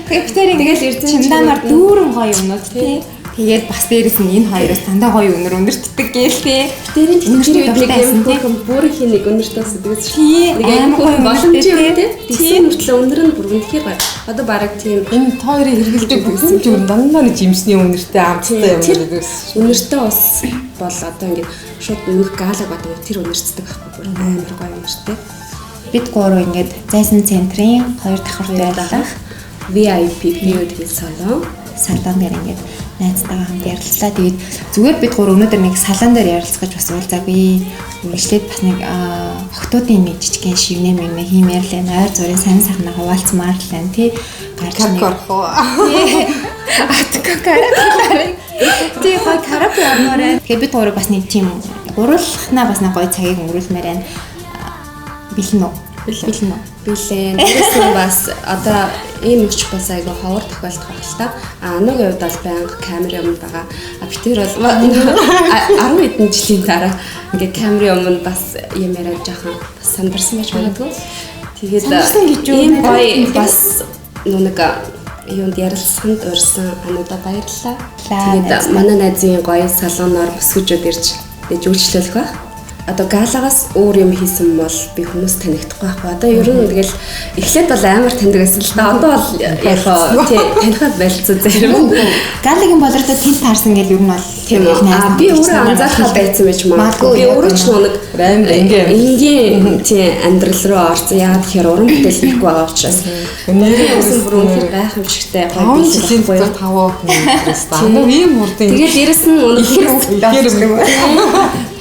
Капитэрийн тэгэл эрзэн чимдаамаар дүүрэн гоё юмнууд тий. Тэгээд бас дээрэс нь энэ хоёроос дандаа гоё өнөртдөг гээл те. Тэрийн чинь нэг юм бүр их нэг өнөртөөс дэгс тий амар гоё боломжтой те. Тийм мөртлөө өнөр нь бүр үнэхээр гоё. Одоо бараг тийм энэ хоёрыг хэрэглэдэг гэсэн ч юм дандаа нэг жимсний өнөртэй амттай юм гэдэг. Өнөртөө ус бол одоо ингээд шууд нүг гаалаг бадаг тэр өнөрцдөг байхгүй бүр амар гоё өнөртэй. Бид гурав ингээд зайсан центрийн 2 давхар байлгах VIP гэдэг салон дээр ингээд найзтайгаа хамт ярилцлаа. Тэгээд зүгээр бид гурав өнөөдөр нэг салон дээр ярилцгаж бас уулзаагүй. Үргэлжлээд бас нэг охтуудын нэг жижигхэн шивнэ мэгнэ хиймээр л нойр зургийн сайн сайхнаа хуваалцмаар л байна тий. Гарч нэг тий гой карапи амаарэ. Тэгээд бид гурав бас нэг тийм гурвалхнаа бас нэг гоё цагийг өнгөрүүлмээр байна. Бэлэн үү? Бэлэн. Дээрээс нь бас одоо ийм өч бас айгаа ховор тохиолдох байх л та. Анугийн хувьд бол байнга камерын өмнө байгаа. Би тэр бол 10 хэдэн жилийн дараа ингээд камерын өмнө бас юм яриад жаахан бас сандарсан байж магадгүй. Тэгээд ийм гоё бас нэг юунд ярилцсанд урьсан ануудаа баярлалаа. Тэгээд манай найзын гоё салоноор бүсгүүжүүд ирж жүжиглүүлэх байх. Одоо галагаас өөр юм хийсэн бол би хүмүүс танигдахгүй байхгүй. Одоо ер нь тэгэл эхлээд бол амар таньдаг байсан л да. Одоо бол яг танихад байлцсан зарим. Галагийн болордоо тэнт таарсан гэж ер нь бол тийм үү. Би өөрөө анзаархаа байсан байж магадгүй. Би өөрөө ч нэг энгийн тийм амьдрал руу орсон. Яагаад тэгэхээр уран бүтээл хийхгүй байгаа учраас. Өнөөдөр бүр үнэхээр гайхамшигтай гоё жилийн 5 хүнээс даа. Ийм урдын. Тэгээд дээрэс нь үнэхээр хөвгтэй.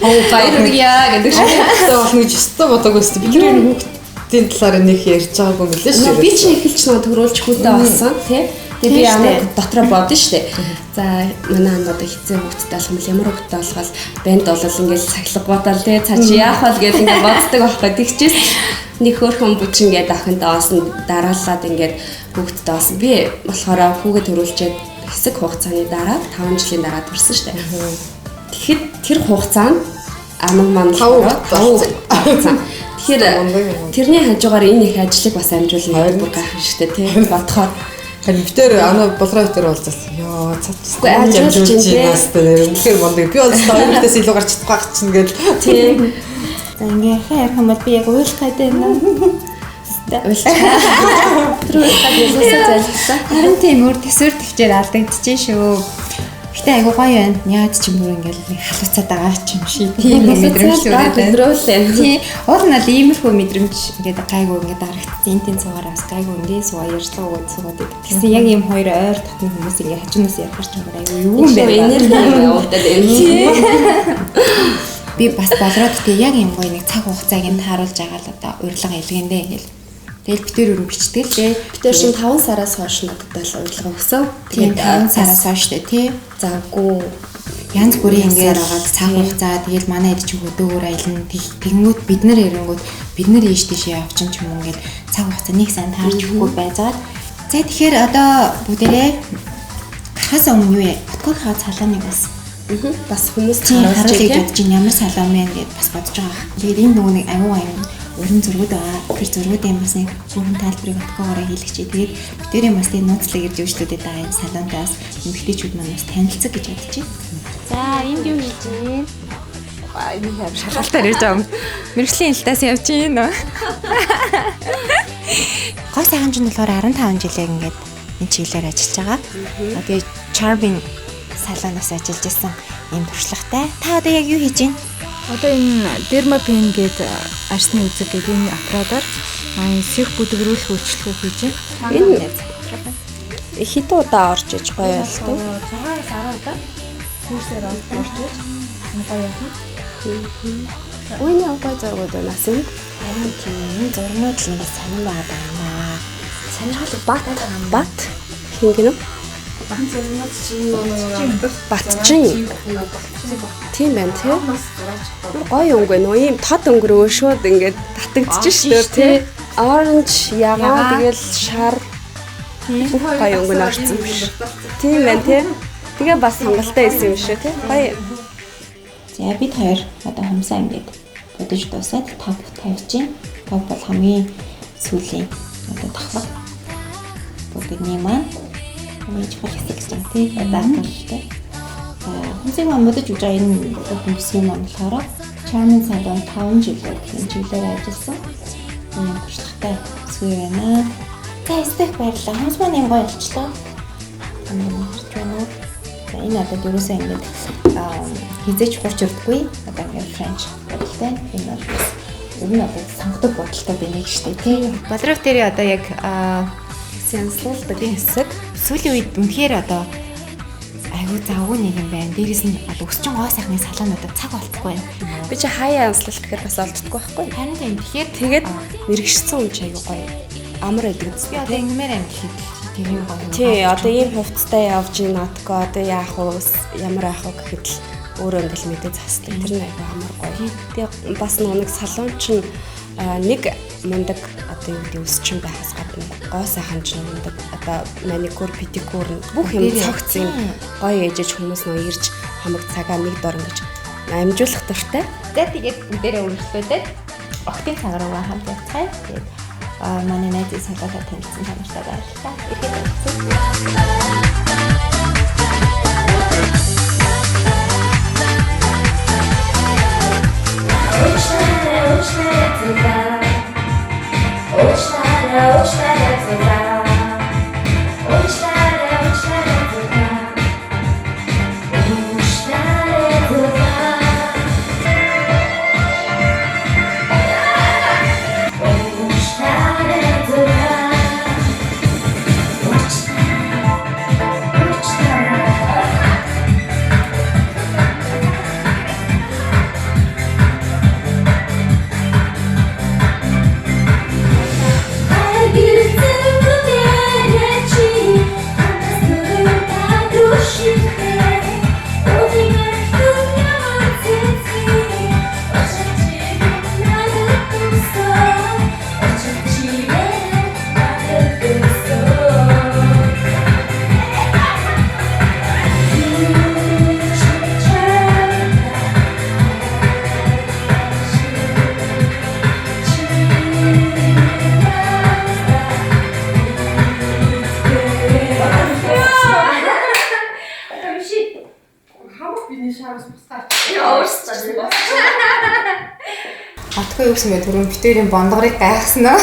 Баяр үргэлээ гэдэг шиг. Одоо бол нэг өстой бодог өстой. Би тэр хүүхдийн талаар нэг ярьж байгаагүй мөлий шүү. Би чи эхэлж нэг төрүүлж хүүтэй болсон тий. Тэгээ би амиг дотроо бодсон шүү дээ. За манай анд одоо хэцээ хүүхдтэй болох юм ямар хүүхдтэй болохол банд болол ингээл сахилга бодоол тий. Цаа чи яах вэ гэж ингээд боддог байхгүй. Тэгчээс нэг хөөрхөн бүчин гэдэг ахынтай олсон дараалаад ингээд хүүхдтэй олсон. Би болохоор хүүгээ төрүүлчихэд хэсэг хугацааны дараа 5 жилийн дараа төрсөн шүү дээ. Тэгэхэд тэр хугацаанд амаг маань 5 хугацаа. Тэгэхээр тэрний хажуугаар энэ их ажлыг бас амжуулна бүр гайхамшигтай тийм бодохоор битэр ана болроо битэр уулзсан. Йоо цацгүй амжуулж байна гэдэг. Тэгэхээр мондөг би бол хоёртээс илүү гарч чадахгүй байх чинь гэл. Тийм. За ингээ ярих юм бол би яг уйлах гэдэг юм. Харин тийм өөр төсвөр төвчээр алдагдчихжээ шүү. Гэтэ айгуу гоё байна. Яаж ч юм бүр ингээл халууцаад байгаа ч юм шиг. Тийм мэдрэмж л байна. Тийм. Уул нь л иймэрхүү мэдрэмж ингээд гайгүй ингээд дарагдсан. Тэн цугаараас гайгүй ингээд суу ярьцгаа суугаад байдаг. Тэгсэн яг ийм хоёр ойр татны хүмүүс ингээд хажуунаас ярих ч юм айгуу юу юм бэ? Энерги явуулдаг юм. Би бас болроод тэгээ яг ийм гоё нэг цаг хугацааг нь тааруулж байгаа л одоо урилга илгээндээ гэл. Тэгэл битэр өрөө бичдэг л дээ. Битэр шин 5 сараас хойш надад л урилга өгсөн. Тэгээд 5 сараас хойш тий. Завгүй янз бүрийн ингээд байгаа цаг хугацаа тэгэл манай хэд ч хөдөөгөр аялна. Тэгмүүд бид нар ирэнгүүт бид нар ийш тийш явчин ч юм ингээд цаг хугацаа нэг сайн таарч өгөхгүй байжгаад. За тэгэхээр одоо бүгдээрээ хас өмнө юу подкастаа цалааныг бас хүмүүс харуулж бодож ямар салон мэн гэд бас бодож байгаа. Тэгээд энэ нөгөө нэг аюу уран зургууд байгаа. Тэр зургуудын бас нэг бүрэн тайлбарыг отгоогоор хийлгэж чи. Тэгээд битэрийн бас тийм нууцлаг ирж өгчлүүдэд байгаа энэ салонтаас эмэгтэйчүүд маань бас танилцах гэж бодож байна. За энд юу хийж байна? Энэ хэв шалгалтаар ирж байгаа юм. Мэргэжлийн хэлтээс явж байна. Гол сайханч нь болохоор 15 жилээ ингээд энэ чиглэлээр ажиллаж байгаа. Тэгээд Charming салонаас ажиллаж исэн юм туршлагатай. Та одоо яг юу хийж байна? Одоо энэ Dermapen гэдэг арсны үзэг гэдэг энэ аппаратаар сэх бүдгэрүүлэх үйлчлэгүүд хийж байна. Энэ хэдэн удаа орж иж гоё болтой. 6-аас 10 удаа курсээр орж иж гоё явна. Үний гоё зургууд байна асан. Харин тийм зургууд л нэг сонир байгаа. Сонирхол бат хин гэнэ? Батчин. Тийм байна тий. Гоё өнгө нөө ийм тод өнгөрөө шууд ингээд татагдчих шүү дээ тий. Orange ягаа тэгэл шар гоё өнгө нөрцөн биш. Тийм байна тий. Тэгээ бас сонголттой байсан юм шүү тий. Гоё. За бид хоёр одоо хамсаа ингээд бодож дуусаад топ тавьж чинь. Топ бол хамгийн сүүлийн одоо давхар. Бүгдний маань Мэж хол хэсэг гэж байна тий. Одоо авах хэрэгтэй. Хүнсийг модож үж байгаа энэ бүсгийн ном болохоор Charming Salon 5 жилээр тийм чиглэлээр ажилласан. Энэ туршлагатай бүсгүй байна. За эсдэх баярлалаа. Хүмүүс маань юм гоё болчлоо. Энэ одоо дөрөөсөө ингэж хизээч хурч өрдөггүй. Одоо ингэ French бодолтой. Энэ бол ер нь одоо сонгодог бодолтой байна гэж штэ тий. Болров дээр одоо яг сенслуулдаг хэсэг сүүлийн үед үнэхээр одоо айгуу завгүй нэг юм байна. Дээрээс нь одоо өсчин гоо сайхны салонуудад цаг болтгүй байна. Би чи хаяа амслалт гэхээр бас олддоггүй байхгүй. Харин тийм тэгээд мэрэгшсэн үе айгуу гоё. Амар байдаг би одоо ингэмээр юм гэхэд тийм юм гоё. Тий, одоо ийм хувцастай явж ийн натко одоо яах вэ? Ямар яах вэ гэхэд л өөрөө ингээл мэдээ засдаг. Тэр нь айгуу амар гоё. Тэгээ бас нэг салон чинь нэг мундаг одоо юу гэдэг өсчин байхаас гадна гоо сайхан ч мундаг одоо маникюр, педикюр бүх юм цогцсон гоё ээжж хүмүүс нөө ирж хамаг цагаа нэг дор ингэж амжуулах дуртай. За тэгээд бүгдээрээ өргөлөөдөд октын цаг руу хамт явцгаая. Тэгээд манай найзын салаатаа танилцсан тамиртай байлаа. Атгүй юу гэсэн бэ? Түрүүн битэрийн бондгорыг гайхсан аа.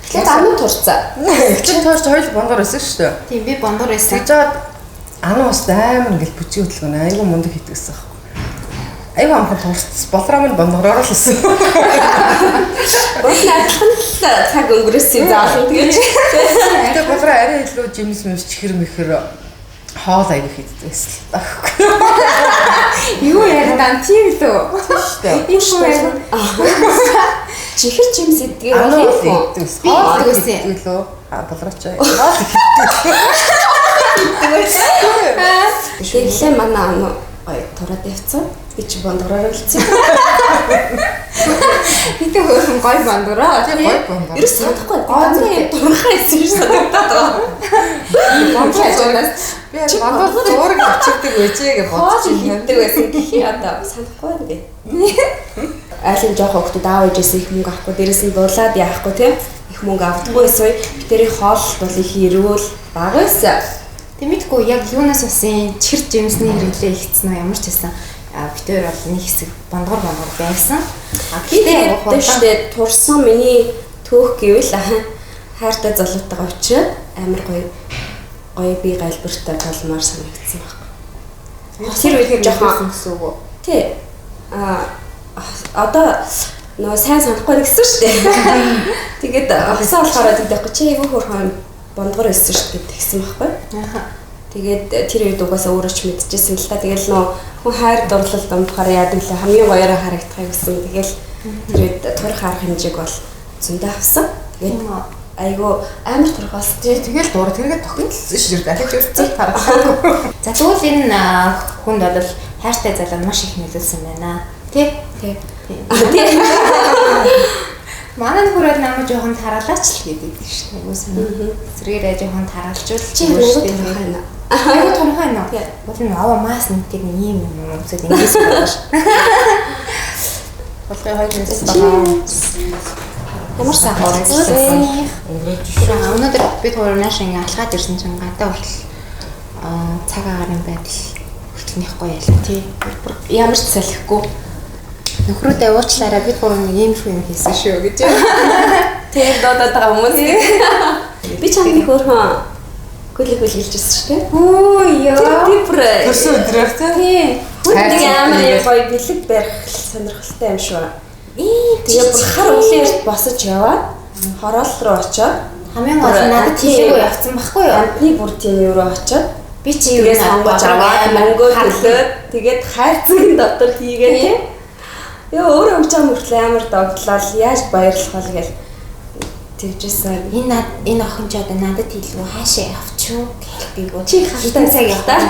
Тэгээд амын турцаа. Элчин таарч хоёул бондгор байсан шүү дээ. Тийм би бондгор байсан. Тэгж жаад анаа бас амар ингээл бүжиг хөдөлгөөн айгу мундаг хийдгэсэн аахгүй. Айгу амхан турц болроо минь бондгороор л хийсэн. Уул адилхан цаг өнгөрөөсөн заалан тэгэж. Тэгээд болроо арай илүү жимс мэс чихэр мэхэр хоол айгу хийдгэсэн л таахгүй. Юу яриад тийм лөө. Тийштэй. Чихэр чимс иддэг бол юм. Хоол иддэг лөө. Болрооч. Тэглээ манай ано гоё тураад явцсан. Би чи бондгороор үлдсэн. Бид хөөрхөн гоё бондгороо. Гоё бондгор. Ерөөс санахгүй. Гонцгой дурхай байсан юм санагдаад байгаа. Бондгор ажуулаас би бондгор зураг авчирдаг байжээ гэж бодож хийдэг байсан гэхий одоо санахгүй ингээ. Айлын жоох хөлтөд аав ээжээс их мөнгө авахгүй дээрээс нь дуулаад яахгүй тийм их мөнгө авдаггүй эсвэл битэрийн хоол бол их ирүүл бага байсан. Тэмэдгүй яг юунаас усын чихэр жимсний хэрэглээ ихсэн нь ямар ч байсан битэр бол нэг хэсэг бондгор байсан. Гэхдээ дэвштэй турсан миний төөх гэвэл хайртай залуутайгаа очиод амар гоё би галбиртай толмоор санагдсан байхгүй. Тэр үед жоохон гэсэн үг үү? Тий. Одоо нөө сайн санахгүй гэсэн шүү дээ. Тэгээд хасаа болохоор тэгдэхгүй чи айгүй хөрхөн бондгор өссөн шүү дээ тэгсэн байхгүй. Тэгээд тэр үед угаасаа өөрөө ч мэдчихсэн л та. Тэгэл нөө хүн хайр дурлал дундахаар яадаг л хамгийн гоёроо харагдахыг гэсэн. Тэгэл тэр үед турах арга хэмжээг бол зөндөө авсан. Тэгээд айгүй амар турах бас. Тэгэл дурд тэргээ тохиолдсон шүү дээ. Дахиж үзсэн тарах. За тэгвэл энэ хүнд бол хайртай залуу маш их нөлөөлсөн байна. Тий? Тий. Манай нөхөр намайг жоохон тараалаач л гэдэг шүү дээ. Айгуу санаа. Зэрэгээрээ жоохон тараалжуул. Чи өөрөө байна. Айгуу тонхой нөө. Бол энэ аваа мас нэгтэй ийм юм үзээд ингээс байна ш. Болтой хоёр нэс байгаа. Ямар сайхан байсан. Өнөөдөр бид хоёр нааш ингээ алхаад ирсэн чинь гадаа болтол цаг агаар юм байдал хөтлөнийхгүй яла тий. Ямар ч салхихгүй. Нөхрөөдөө уучлаарай бид гурав нэг юм шүү юм хийсэн шүү гэж. Тэр додоод байгаа хүмүүс. Би чамд нэг өөрхөн гүлэг билгэлжсэн шүү дээ. Оо яа. Тэр бүр Төрсөн өдрөөр тий. Нэг амар гоё бэлэг барих сонирхолтой юм шүү. Тэгээ бүр хар өглөө эрт босож яваад хороол руу очоод Хамгийн гол нь надад хэлээгүй явцсан байхгүй юу? амтны бүртийн руу очоод Би чи юу тэгээ сонгож аваад мөнгөө төлөөд тэгээд хайрцгийн дотор хийгээд тий. Яа өөрөө өмчөө мөртлөө амар догтлол яаж баярлах вэ гэж тэгжсэн. Энэ охин ч одоо надад хэлгүй хаашаа явчих гэх би гоо. Чи хартаа цаг яваа.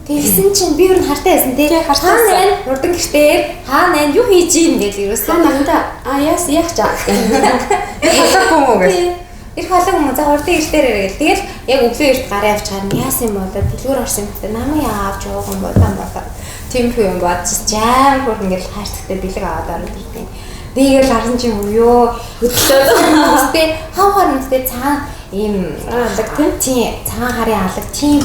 Тэгсэн чинь би юу хартаа байсан тий. Хаа нэ урдан гэртээ хаа нэ юу хийж ийн гэж юусэн. Намда яас яах чаа. Халахгүй мүү гэж. Их халаг юм за урдан гэртээр ирэл. Тэгэл яг өглөө эрт гараа авч чаар яасан юм болоо дэлгүүр орсон юм гэдэг намайг авч явах юм болоо. Тийм юм бодчих жаам хөр ингээл хайрцагтай бэлэг аваад ороод ирдیں۔ Тэгэл харсан чинь юу хөдлөө. Тэ хавхар нүдтэй цаа ийм алаг тийм цагаан харын алаг тийм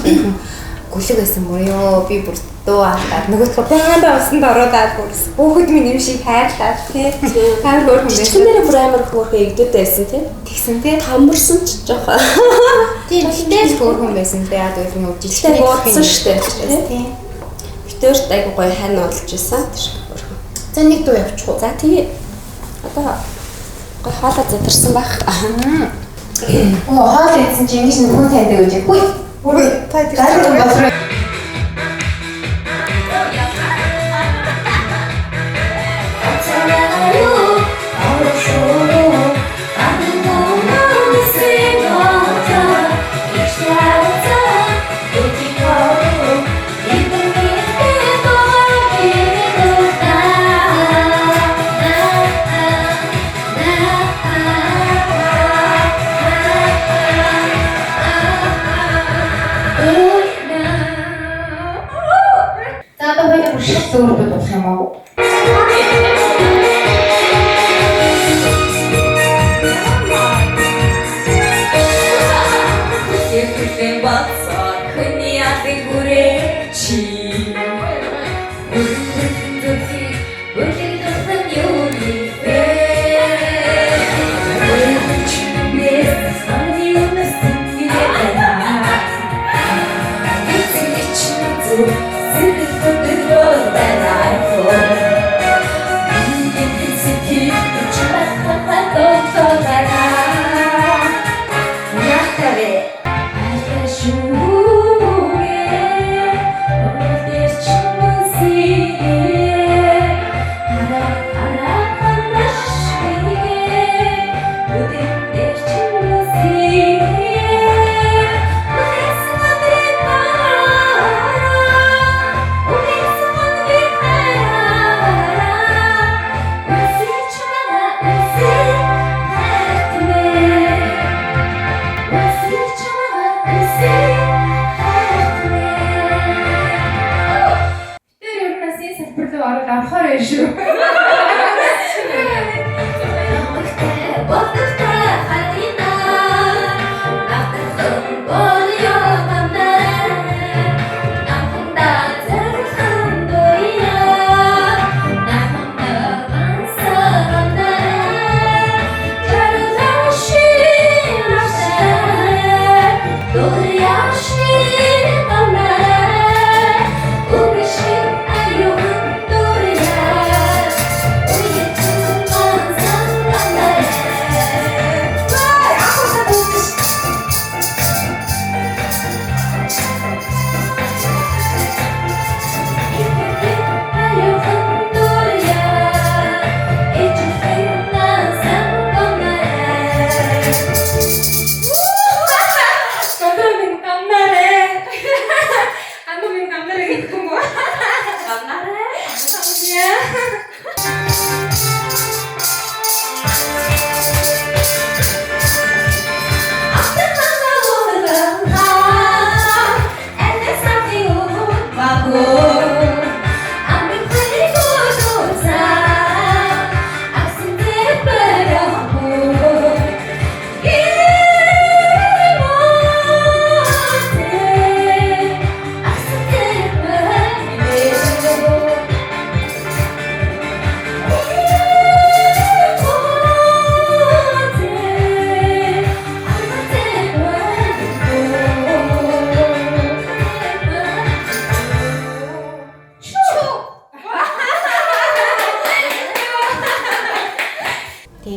гүлэг байсан мөрөө би бүр дуу алдаад нөгөөдхөө баяндаа усанд ороод бүрс бүхэд минь юм шиг хайрлаад тий. Хайр өөр хүн байсан. Чинээр бүр амар хөөрхөн игдэд байсан тий. Тэгсэн тий. Тамарсан ч жоохон. Тийм ихтэй өөр хүн байсан тий. Яг үл нь өвжилтэй буудсан штэ тий. Битэрт айгу гоё хань олж исэн тэр хөөрхөн. За нэг дуу явуучих уу? За тэгээ одоо гоё хоолой задарсан байх. Оо хоол идсэн чинь ингэж нэг хүн таньдаг гэж. Хүй. Хүй. Та тэр.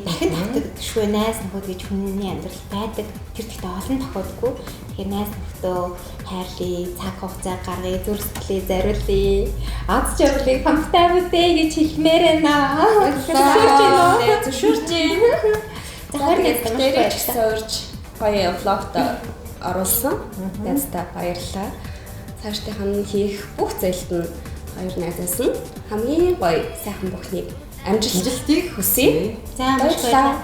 дахин давтагдагшгүй найз нөхөд гэж хүний амьдрал байдаг. Тэр ихтэй олон тохиолдоггүй. Тэгэхээр найз нөхдөд хайрлаа, цаг хугацаа гаргая, зүрх сэтгэлээ зориулъя. Аз жаргалыг хамтдаа бүтээ гэж хэлмээр байна. Зөвшөөрч байна. За хоёрын дээрээ ч суурж гоё влогт оруулсан. Ястаа баярлалаа. Цаашдынх нь хийх бүх зээлд нь хоёр найзаас нь хамгийн гоё сайхан бүхнийг амжилтыг хүсье. За баярлалаа.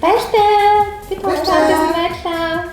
Баярлалаа. Бид баярлалаа.